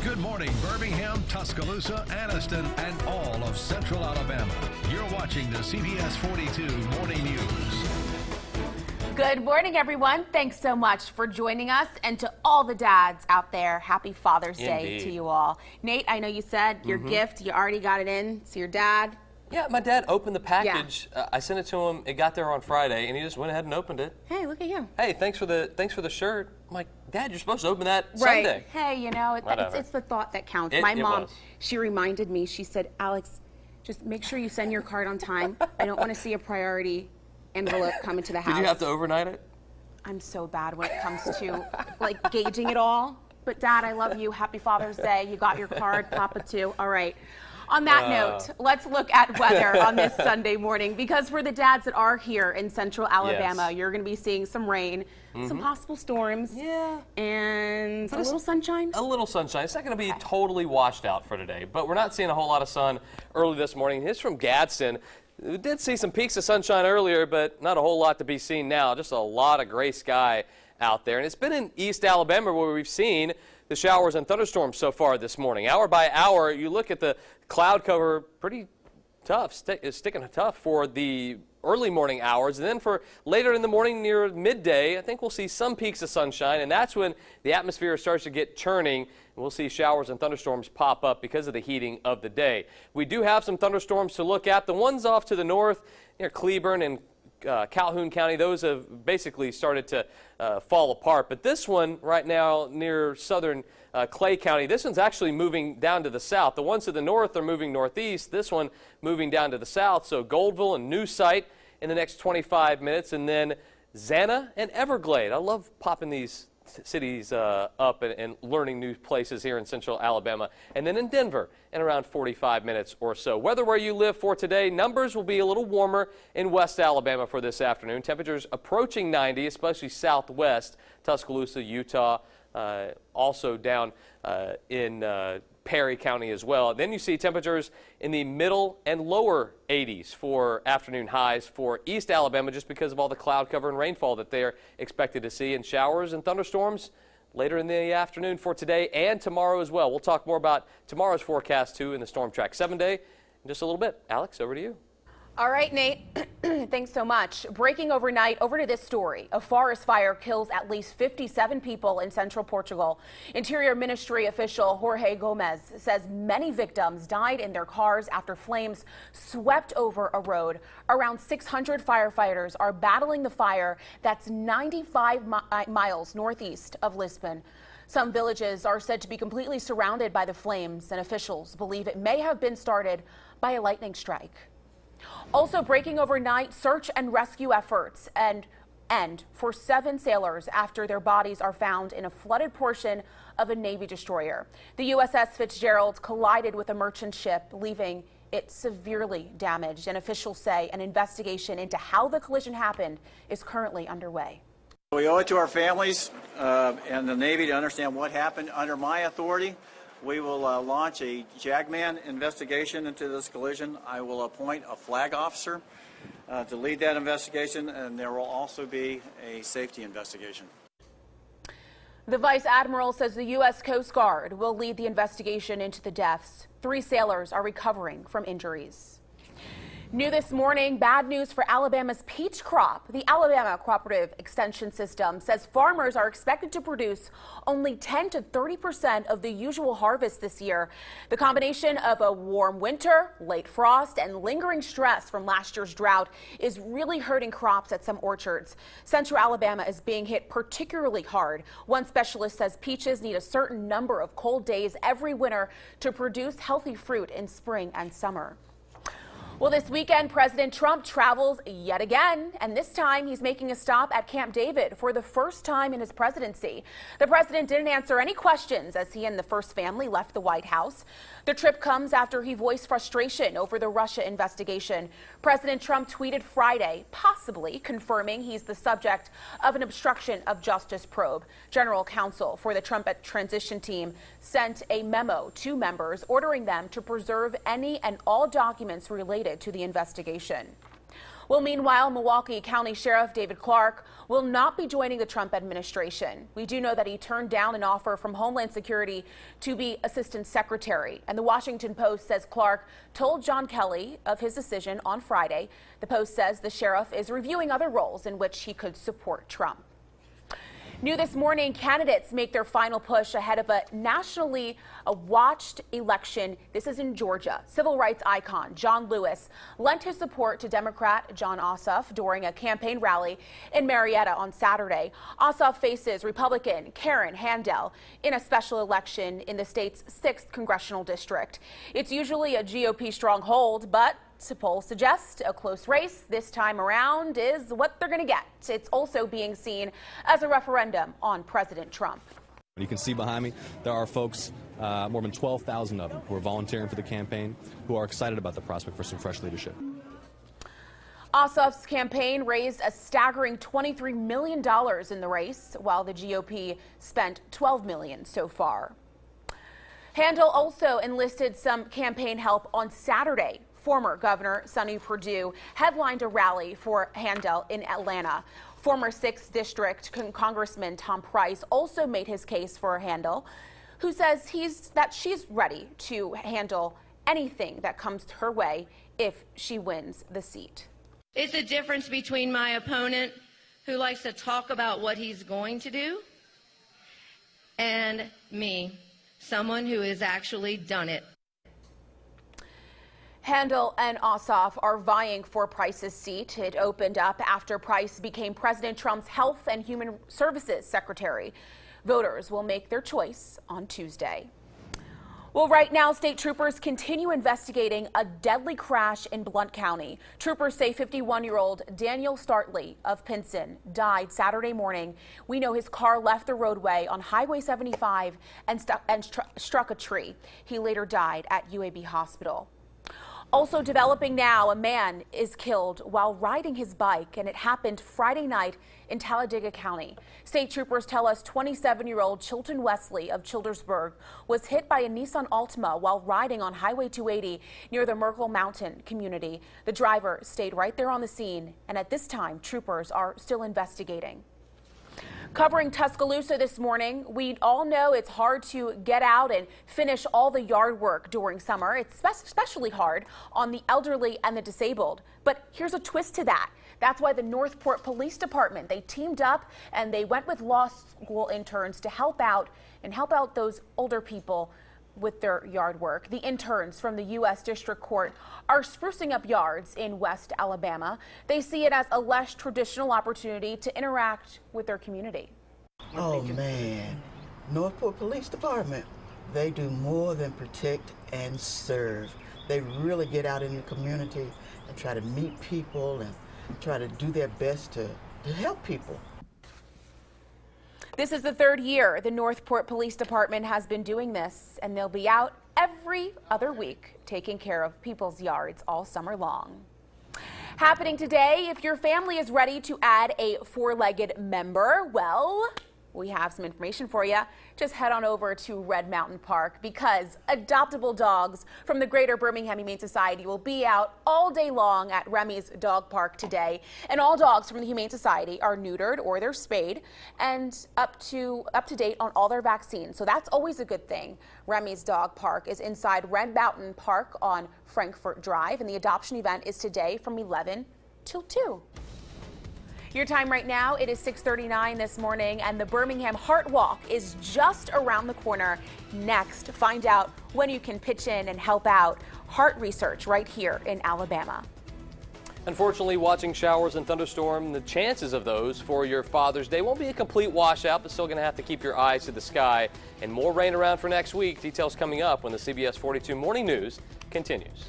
Speaker 10: Good morning, Birmingham, Tuscaloosa, Anniston, and all of Central Alabama. You're watching the CBS 42 Morning News.
Speaker 1: Good morning, everyone. Thanks so much for joining us. And to all the dads out there, happy Father's Day to you all. Nate, I know you said your gift, you already got it in to your dad.
Speaker 9: Yeah, my dad opened the package. Yeah. I sent it to him. It got there on Friday, and he just went ahead and opened it.
Speaker 1: Hey, look at you.
Speaker 9: Hey, thanks for the shirt. I'm like, Dad, you're supposed to open that Sunday.
Speaker 1: Hey, you know, it's the thought that counts. My mom, she reminded me. She said, Alex, just make sure you send your card on time. I don't want to see a priority envelope coming to the house.
Speaker 9: Did you have to overnight it?
Speaker 1: I'm so bad when it comes to like gauging it all. but Dad, I love you. Happy Father's Day. You got your card, Papa too. All right. On that note, let's look at weather on this Sunday morning, because for the dads that are here in central Alabama, you're going to be seeing some rain, some possible storms, and a little sunshine.
Speaker 9: A little sunshine. It's not going to be totally washed out for today, but we're not seeing a whole lot of sun early this morning. Here's from Gadsden. We did see some peaks of sunshine earlier, but not a whole lot to be seen now. Just a lot of gray sky out there. And it's been in East Alabama where we've seen the showers and thunderstorms so far this morning. Hour by hour, you look at the cloud cover, pretty tough. It's sticking tough for the early morning hours. And then for later in the morning near midday, I think we'll see some peaks of sunshine. And that's when the atmosphere starts to get churning. And we'll see showers and thunderstorms pop up because of the heating of the day. We do have some thunderstorms to look at. The ones off to the north near Cleburne and Calhoun County, those have basically started to fall apart. But this one right now near southern Clay County, this one's actually moving down to the south. The ones to the north are moving northeast. This one moving down to the south. So Goldville and New Site in the next 25 minutes. And then Zana and Everglade. I love popping these cities up and learning new places here in central Alabama. And then in Denver in around 45 minutes or so. Weather where you live for today, numbers will be a little warmer in West Alabama for this afternoon. Temperatures approaching 90, especially southwest, Tuscaloosa, Utah, also down in Perry County as well. Then you see temperatures in the middle and lower 80s for afternoon highs for East Alabama, just because of all the cloud cover and rainfall that they're expected to see, and showers and thunderstorms later in the afternoon for today and tomorrow as well. We'll talk more about tomorrow's forecast too in the Storm Track 7-day in just a little bit. Alex, over to you.
Speaker 1: All right, Nate, thanks so much. Breaking overnight, over to this story. A forest fire kills at least 57 people in central Portugal. Interior Ministry official Jorge Gomez says many victims died in their cars after flames swept over a road. Around 600 firefighters are battling the fire that's 95 miles northeast of Lisbon. Some villages are said to be completely surrounded by the flames, and officials believe it may have been started by a lightning strike. Also breaking overnight, search and rescue efforts end for 7 sailors after their bodies are found in a flooded portion of a Navy destroyer. The USS Fitzgerald collided with a merchant ship, leaving it severely damaged, and officials say an investigation into how the collision happened is currently underway.
Speaker 15: We owe it to our families and the Navy to understand what happened. Under my authority, we will launch a JAGMAN investigation into this collision. I will appoint a flag officer to lead that investigation, and there will also be a safety investigation.
Speaker 1: The Vice Admiral says the U.S. Coast Guard will lead the investigation into the deaths. 3 sailors are recovering from injuries. New this morning, bad news for Alabama's peach crop. The Alabama Cooperative Extension System says farmers are expected to produce only 10 to 30% of the usual harvest this year. The combination of a warm winter, late frost, and lingering stress from last year's drought is really hurting crops at some orchards. Central Alabama is being hit particularly hard. One specialist says peaches need a certain number of cold days every winter to produce healthy fruit in spring and summer. Well, this weekend, President Trump travels yet again, and this time he's making a stop at Camp David for the first time in his presidency. The president didn't answer any questions as he and the first family left the White House. The trip comes after he voiced frustration over the Russia investigation. President Trump tweeted Friday, possibly confirming he's the subject of an obstruction of justice probe. General counsel for the Trump transition team sent a memo to members ordering them to preserve any and all documents related to the investigation. Well, meanwhile, Milwaukee County Sheriff David Clarke will not be joining the Trump administration. We do know that he turned down an offer from Homeland Security to be Assistant Secretary. And the Washington Post says Clarke told John Kelly of his decision on Friday. The Post says the sheriff is reviewing other roles in which he could support Trump. New this morning, candidates make their final push ahead of a nationally watched election. This is in Georgia. Civil rights icon John Lewis lent his support to Democrat Jon Ossoff during a campaign rally in Marietta on Saturday. Ossoff faces Republican Karen Handel in a special election in the state's 6th congressional district. It's usually a GOP stronghold, but polls suggest a close race this time around is what they're going to get. It's also being seen as a referendum on President Trump.
Speaker 16: You can see behind me, there are folks, more than 12,000 of them, who are volunteering for the campaign, who are excited about the prospect for some fresh leadership.
Speaker 1: Ossoff's campaign raised a staggering $23 million in the race, while the GOP spent $12 million so far. Handel also enlisted some campaign help on Saturday. Former Governor Sonny Perdue headlined a rally for Handel in Atlanta. Former 6th District Congressman Tom Price also made his case for Handel, who says she's ready to handle anything that comes her way if she wins the seat.
Speaker 17: It's a difference between my opponent, who likes to talk about what he's going to do, and me, someone who has actually done it.
Speaker 1: Handel and Ossoff are vying for Price's seat. It opened up after Price became President Trump's Health and Human Services Secretary. Voters will make their choice on Tuesday. Well, right now, state troopers continue investigating a deadly crash in Blount County. Troopers say 51-year-old Daniel Startley of Pinson died Saturday morning. We know his car left the roadway on Highway 75 and struck a tree. He later died at UAB Hospital. Also developing now, a man is killed while riding his bike, and it happened Friday night in Talladega County. State troopers tell us 27-year-old Chilton Wesley of Childersburg was hit by a Nissan Altima while riding on Highway 280 near the Merkle Mountain community. The driver stayed right there on the scene, and at this time, troopers are still investigating. Covering Tuscaloosa this morning, we all know it's hard to get out and finish all the yard work during summer. It's especially hard on the elderly and the disabled. But here's a twist to that. That's why the Northport Police Department, they teamed up and they went with law school interns to help out those older people with their yard work. The interns from the U.S. District Court are sprucing up yards in West Alabama. They see it as a less traditional opportunity to interact with their community.
Speaker 18: Oh man, Northport Police Department, they do more than protect and serve. They really get out in the community and try to meet people and try to do their best to help people.
Speaker 1: This is the third year the Northport Police Department has been doing this, and they'll be out every other week taking care of people's yards all summer long. Happening today, if your family is ready to add a four-legged member, well, we have some information for you. Just head on over to Red Mountain Park because adoptable dogs from the Greater Birmingham Humane Society will be out all day long at Remy's Dog Park today. And all dogs from the Humane Society are neutered or they're spayed and up to date on all their vaccines. So that's always a good thing. Remy's Dog Park is inside Red Mountain Park on Frankfort Drive, and the adoption event is today from 11 till 2. Your time right now, it is 6:39 this morning, and the Birmingham Heart Walk is just around the corner. Next, find out when you can pitch in and help out heart research right here in Alabama.
Speaker 9: Unfortunately, watching showers and thunderstorms, the chances of those for your Father's Day won't be a complete washout, but still going to have to keep your eyes to the sky. And more rain around for next week. Details coming up when the CBS 42 Morning News continues.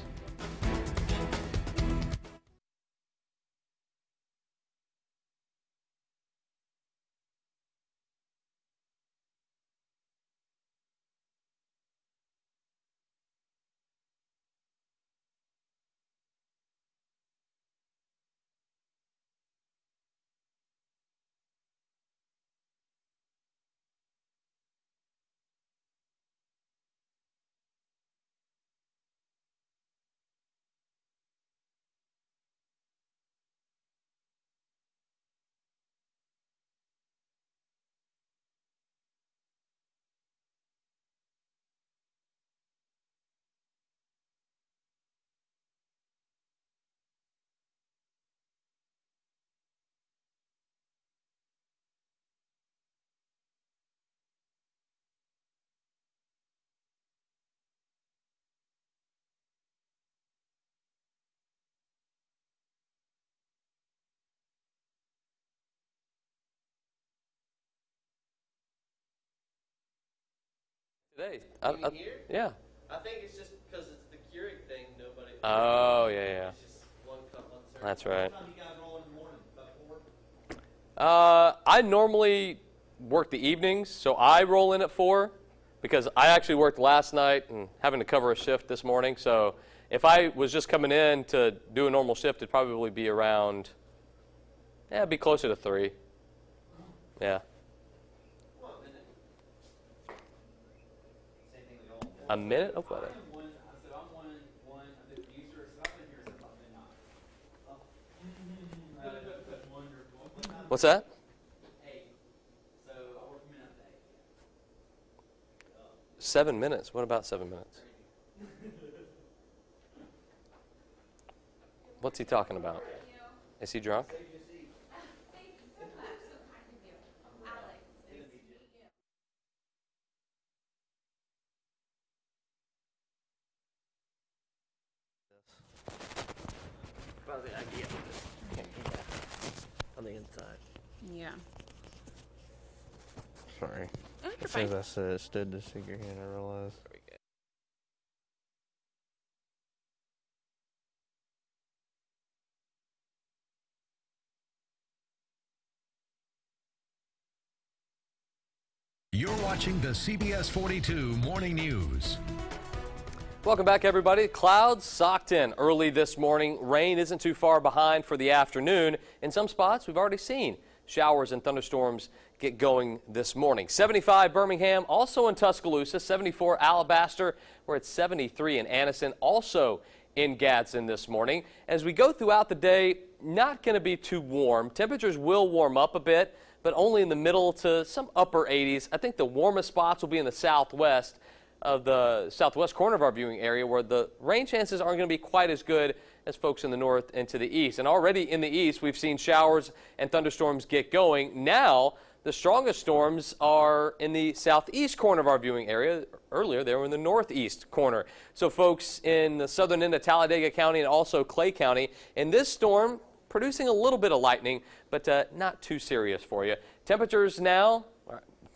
Speaker 9: Today, yeah.
Speaker 19: I think it's just because it's the Keurig thing. Nobody.
Speaker 9: Oh yeah.
Speaker 19: It's just one cup, one serving.
Speaker 9: That's right.
Speaker 19: What time do you guys roll in the morning? About 4?
Speaker 9: I normally work the evenings, so I roll in at 4 because I actually worked last night and having to cover a shift this morning. So if I was just coming in to do a normal shift, it'd probably be around, yeah, it'd be closer to 3. Yeah. A minute of weather. What's that? 7 minutes. What about 7 minutes? What's he talking about? Is he drunk?
Speaker 14: Probably I get on the inside.
Speaker 1: Yeah.
Speaker 14: Sorry.
Speaker 1: Oh, you're
Speaker 14: As soon as
Speaker 1: fine.
Speaker 14: I said it stood to stick your hand, I realized.
Speaker 10: You're watching the CBS 42 Morning News.
Speaker 9: Welcome back, everybody. Clouds socked in early this morning. Rain isn't too far behind for the afternoon. In some spots, we've already seen showers and thunderstorms get going this morning. 75 Birmingham, also in Tuscaloosa, 74 Alabaster. We're at 73 in Anniston, also in Gadsden this morning. As we go throughout the day, not going to be too warm. Temperatures will warm up a bit, but only in the middle to some upper 80s. I think the warmest spots will be in the southwest corner of our viewing area, where the rain chances aren't going to be quite as good as folks in the north and to the east. And already in the east, we've seen showers and thunderstorms get going. Now, the strongest storms are in the southeast corner of our viewing area. Earlier, they were in the northeast corner. So folks in the southern end of Talladega County and also Clay County, in this storm, producing a little bit of lightning, but not too serious for you. Temperatures now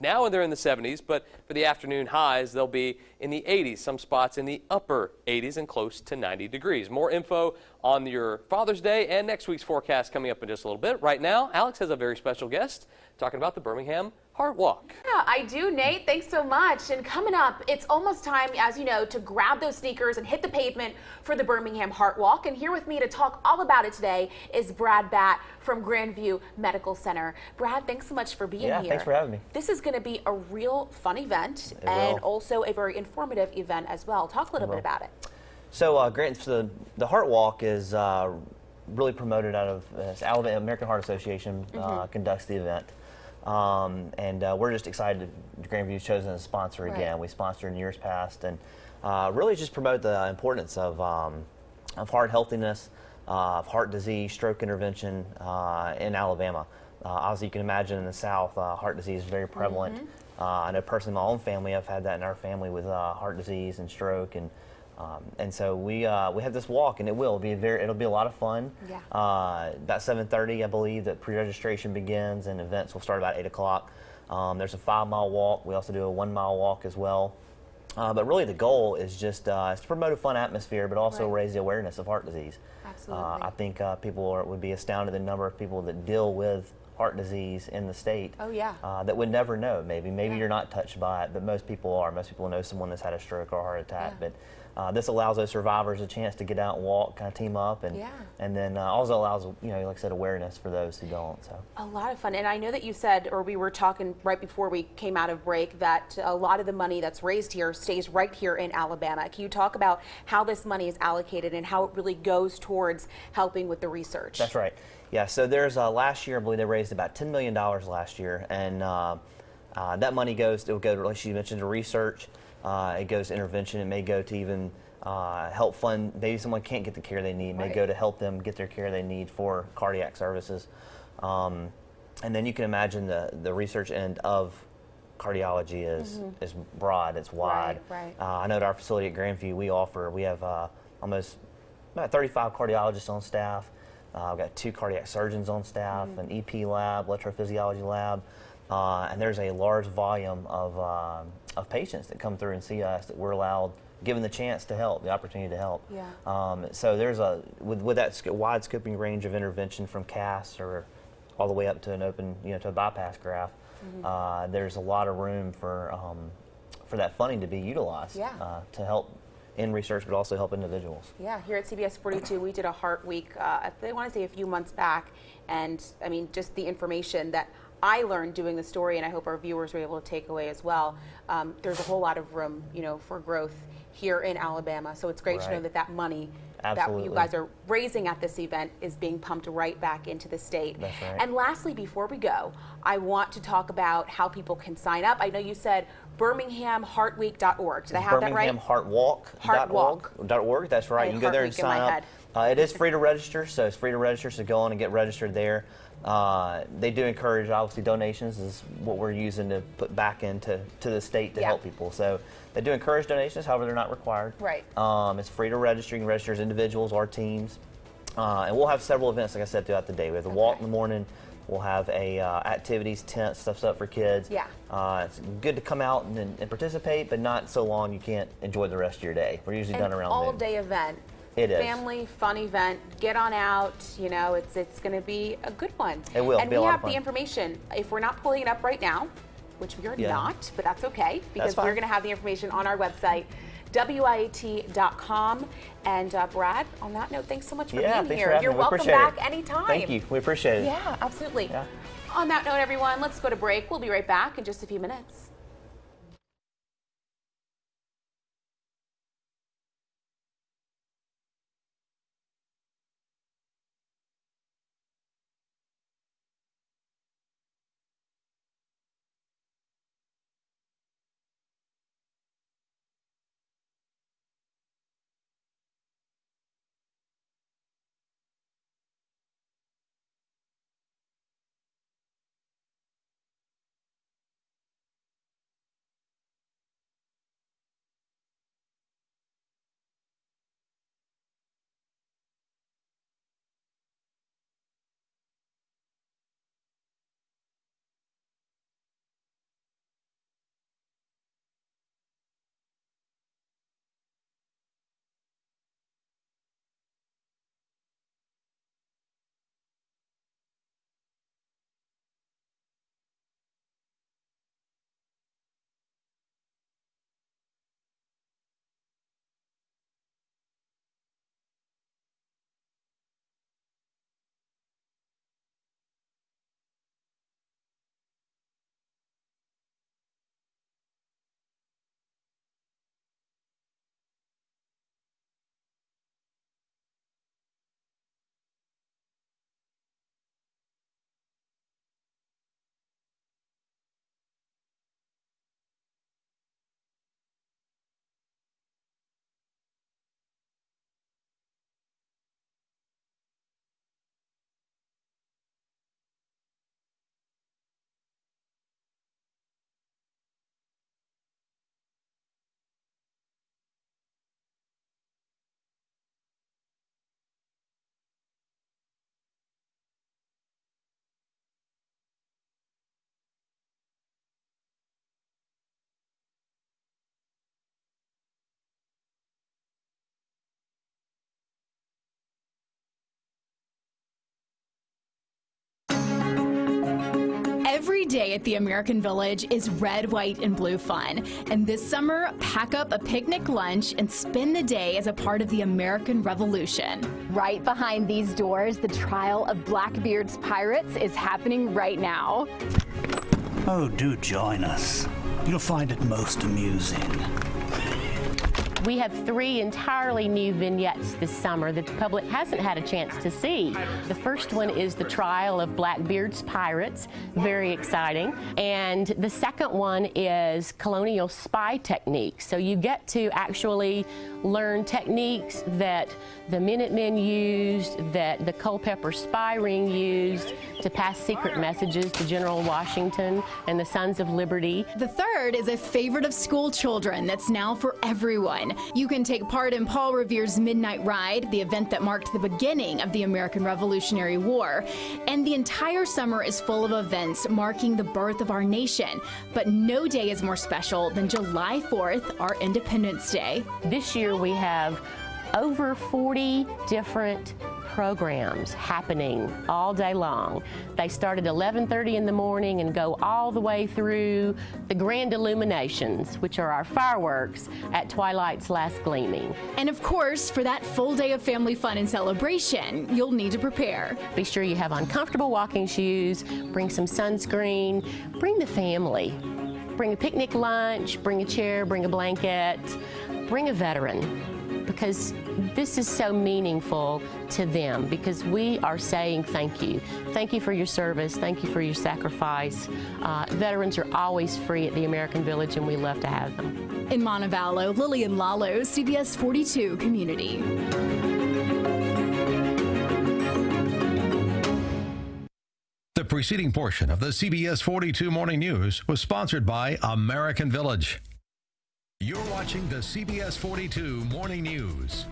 Speaker 9: they're in the 70s, but for the afternoon highs, they'll be in the 80s, some spots in the upper 80s and close to 90 degrees. More info on your Father's Day and next week's forecast coming up in just a little bit. Right now, Alex has a very special guest talking about the Birmingham Heart Walk.
Speaker 1: Yeah, I do, Nate. Thanks so much. And coming up, it's almost time, as you know, to grab those sneakers and hit the pavement for the Birmingham Heart Walk. And here with me to talk all about it today is Brad Batt from Grandview Medical Center. Brad, thanks so much for being here.
Speaker 14: Yeah, thanks for having me.
Speaker 1: This is going to be a real fun event and also a very informative event as well. Talk a little bit about it.
Speaker 14: So, the Heart Walk is really promoted out of Alabama American Heart Association conducts the event. We're just excited Grandview's chosen as a sponsor again. Right. We sponsored in years past, and really just promote the importance of heart healthiness, of heart disease, stroke intervention in Alabama. Obviously, you can imagine in the South, heart disease is very prevalent. I know personally, my own family, I've had that in our family with heart disease and stroke, and so we have this walk, and it'll be a lot of fun. Yeah. About 7:30, I believe, that pre-registration begins, and events will start about 8 o'clock. There's a 5-mile walk. We also do a 1-mile walk as well. But really, the goal is just is to promote a fun atmosphere, but also raise the awareness of heart disease.
Speaker 1: Absolutely.
Speaker 14: I think people would be astounded at the number of people that deal with heart disease in the state.
Speaker 1: Oh, yeah.
Speaker 14: That would never know. Maybe you're not touched by it, but most people are. Most people know someone that's had a stroke or a heart attack. Yeah. But this allows those survivors a chance to get out and walk, kind of team up, and then also allows, like I said, awareness for those who don't. So
Speaker 1: a lot of fun. And I know that you said, or we were talking right before we came out of break, that a lot of the money that's raised here stays right here in Alabama. Can you talk about how this money is allocated and how it really goes towards helping with the research?
Speaker 14: That's right. Yeah, so there's last year, I believe they raised about $10 million last year, and that money it'll go, like you mentioned, to research. It goes to intervention. It may go to even help fund, maybe someone can't get the care they need. It may go to help them get their care they need for cardiac services. And then you can imagine the research end of cardiology is broad, it's wide.
Speaker 1: Right.
Speaker 14: I know at our facility at Grandview, we have almost about 35 cardiologists on staff. We've got 2 cardiac surgeons on staff, an EP lab, electrophysiology lab, and there's a large volume of patients that come through and see us that we're given the chance to help, the opportunity to help.
Speaker 1: Yeah.
Speaker 14: So there's with that wide scoping range of intervention from CAS or all the way up to an open, to a bypass graft. there's a lot of room for that funding to be utilized to help in research, but also help individuals.
Speaker 1: Yeah, here at CBS 42, we did a Heart Week, I want to say a few months back, and I mean, just the information that I learned doing the story, and I hope our viewers were able to take away as well. There's a whole lot of room, for growth here in Alabama, so it's great to know that money that you guys are raising at this event is being pumped right back into the state.
Speaker 14: That's right.
Speaker 1: And lastly, before we go, I want to talk about how people can sign up. I know you said BirminghamHeartWeek.org. Did I have that right?
Speaker 14: BirminghamHeartWalk.org. That's right. You can go there and sign up. It is free to register, so it's free to register, so go on and get registered there. They do encourage, obviously, donations is what we're using to put back into the state to help people. So they do encourage donations, however, they're not required.
Speaker 1: Right.
Speaker 14: It's free to register. You can register as individuals or teams. And we'll have several events, like I said, throughout the day. We have the walk in the morning. We'll have activities, tent, stuff's up for kids.
Speaker 1: Yeah.
Speaker 14: It's good to come out and participate, but not so long you can't enjoy the rest of your day. We're usually done around noon.
Speaker 1: All-day event.
Speaker 14: It is.
Speaker 1: Family, fun event. Get on out. It's going to be a good one.
Speaker 14: It will.
Speaker 1: And we have the information. If we're not pulling it up right now, which we are not, but that's okay, because we're going to have the information on our website, WIAT.com. And Brad, on that note, thanks so much for being here. You're welcome back anytime.
Speaker 14: Thank you. We appreciate it.
Speaker 1: Yeah, absolutely. On that note, everyone, let's go to break. We'll be right back in just a few minutes.
Speaker 8: Every day at the American Village is red, white, and blue fun. And this summer, pack up a picnic lunch and spend the day as a part of the American Revolution.
Speaker 12: Right behind these doors, the trial of Blackbeard's pirates is happening right now.
Speaker 3: Oh, do join us. You'll find it most amusing.
Speaker 20: We have 3 entirely new vignettes this summer that the public hasn't had a chance to see. The first one is the trial of Blackbeard's pirates, very exciting. And the second one is colonial spy techniques. So you get to actually learn techniques that the Minutemen used, that the Culpeper spy ring used to pass secret messages to General Washington and the Sons of Liberty.
Speaker 8: The third is a favorite of school children that's now for everyone. You can take part in Paul Revere's Midnight Ride, the event that marked the beginning of the American Revolutionary War. And the entire summer is full of events marking the birth of our nation. But no day is more special than July 4th, our Independence Day.
Speaker 20: This year we have over 40 different programs happening all day long. They start at 11:30 in the morning and go all the way through the grand illuminations, which are our fireworks at twilight's last gleaming.
Speaker 8: And of course, for that full day of family fun and celebration, you'll need to prepare.
Speaker 20: Be sure you have on comfortable walking shoes, bring some sunscreen, bring the family. Bring a picnic lunch, bring a chair, bring a blanket, bring a veteran, because this is so meaningful to them, because we are saying thank you. Thank you for your service. Thank you for your sacrifice. Veterans are always free at the American Village, and we love to have them.
Speaker 8: In Montevallo, Lillian Lalo, CBS 42 Community.
Speaker 10: The preceding portion of the CBS 42 Morning News was sponsored by American Village. You're watching the CBS 42 Morning News.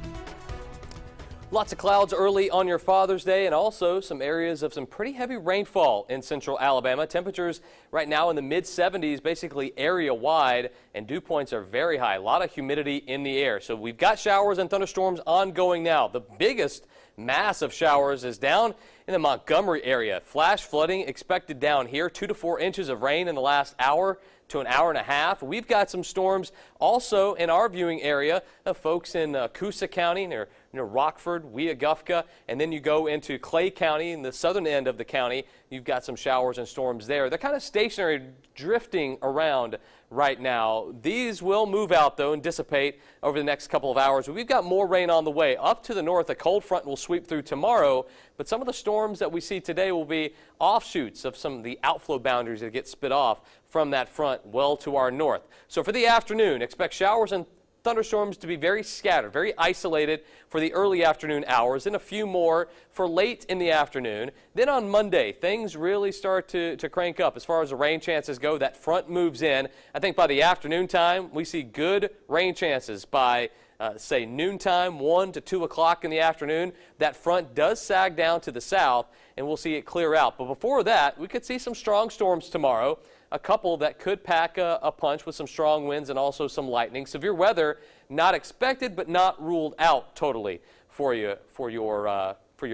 Speaker 9: Lots of clouds early on your Father's Day, and also some areas of some pretty heavy rainfall in central Alabama. Temperatures right now in the mid-70s, basically area-wide, and dew points are very high. A lot of humidity in the air. So we've got showers and thunderstorms ongoing now. The biggest mass of showers is down in the Montgomery area. Flash flooding expected down here, 2 to 4 inches of rain in the last hour to an hour and a half. We've got some storms also in our viewing area. Folks in Coosa County near Rockford, Weogufka, and then you go into Clay County in the southern end of the county. You've got some showers and storms there. They're kind of stationary, drifting around right now. These will move out, though, and dissipate over the next couple of hours. We've got more rain on the way. Up to the north, a cold front will sweep through tomorrow, but some of the storms that we see today will be offshoots of some of the outflow boundaries that get spit off from that front well to our north. So for the afternoon, expect showers and thunderstorms to be very scattered, very isolated for the early afternoon hours, and a few more for late in the afternoon. Then on Monday, things really start to crank up as far as the rain chances go. That front moves in. I think by the afternoon time, we see good rain chances by say noontime, 1 to 2 o'clock in the afternoon. That front does sag down to the south, and we'll see it clear out. But before that, we could see some strong storms tomorrow. A couple that could pack a punch with some strong winds and also some lightning. Severe weather not expected, but not ruled out totally for your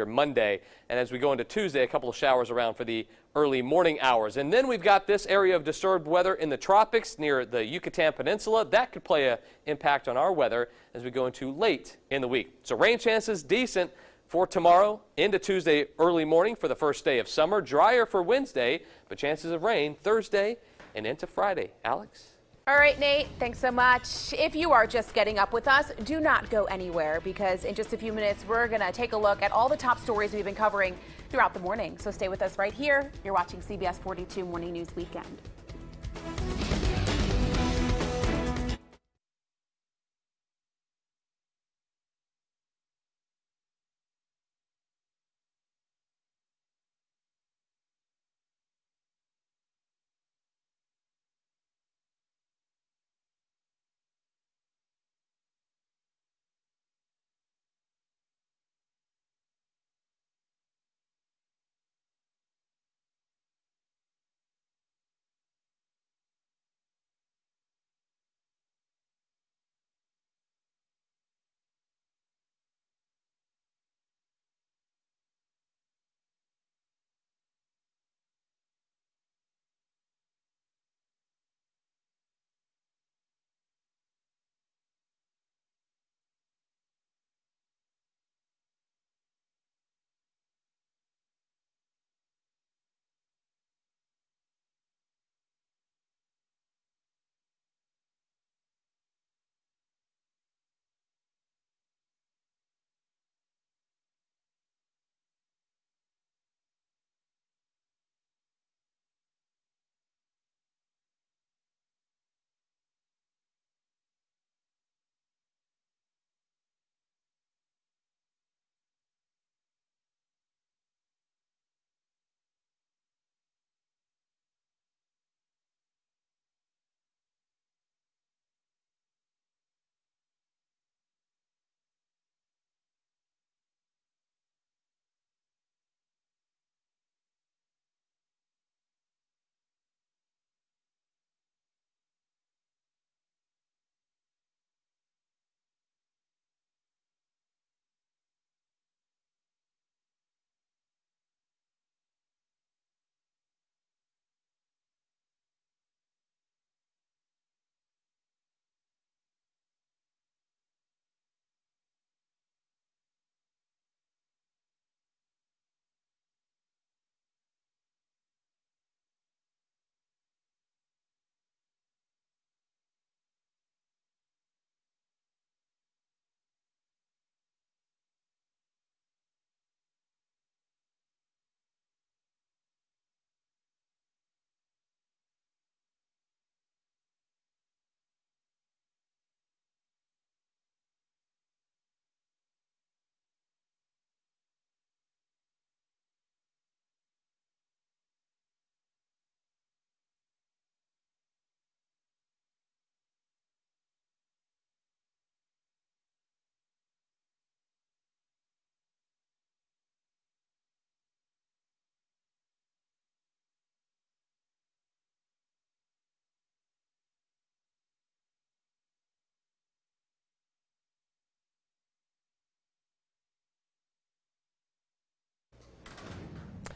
Speaker 9: Monday. And as we go into Tuesday, a couple of showers around for the early morning hours. And then we've got this area of disturbed weather in the tropics near the Yucatan Peninsula. That could play an impact on our weather as we go into late in the week. So rain chances decent for tomorrow into Tuesday early morning for the first day of summer. Drier for Wednesday, but chances of rain Thursday and into Friday. Alex?
Speaker 1: All right, Nate, thanks so much. If you are just getting up with us, do not go anywhere, because in just a few minutes, we're going to take a look at all the top stories we've been covering throughout the morning. So stay with us right here. You're watching CBS 42 Morning News Weekend.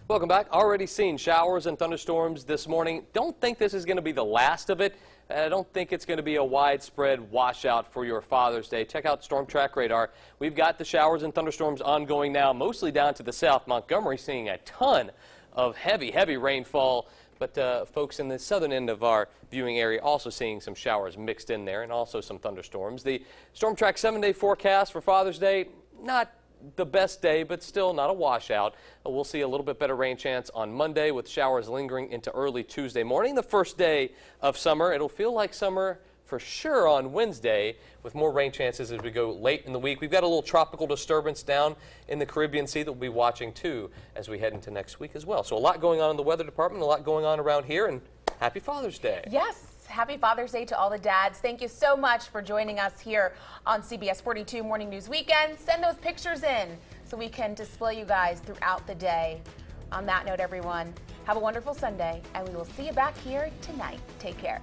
Speaker 9: Welcome back. Already seen showers and thunderstorms this morning. Don't think this is going to be the last of it. I don't think it's going to be a widespread washout for your Father's Day. Check out Storm Track Radar. We've got the showers and thunderstorms ongoing now, mostly down to the south. Montgomery seeing a ton of heavy rainfall. But folks in the southern end of our viewing area also seeing some showers mixed in there and also some thunderstorms. The Storm Track 7-day forecast for Father's Day, not the best day, but still not a washout. We'll see a little bit better rain chance on Monday with showers lingering into early Tuesday morning. The first day of summer. It'll feel like summer for sure on Wednesday with more rain chances as we go late in the week. We've got a little tropical disturbance down in the Caribbean Sea that we'll be watching too as we head into next week as well. So a lot going on in the weather department, a lot going on around here, and happy Father's Day.
Speaker 1: Yes. Happy Father's Day to all the dads. Thank you so much for joining us here on CBS 42 Morning News Weekend. Send those pictures in so we can display you guys throughout the day. On that note, everyone, have a wonderful Sunday, and we will see you back here tonight. Take care.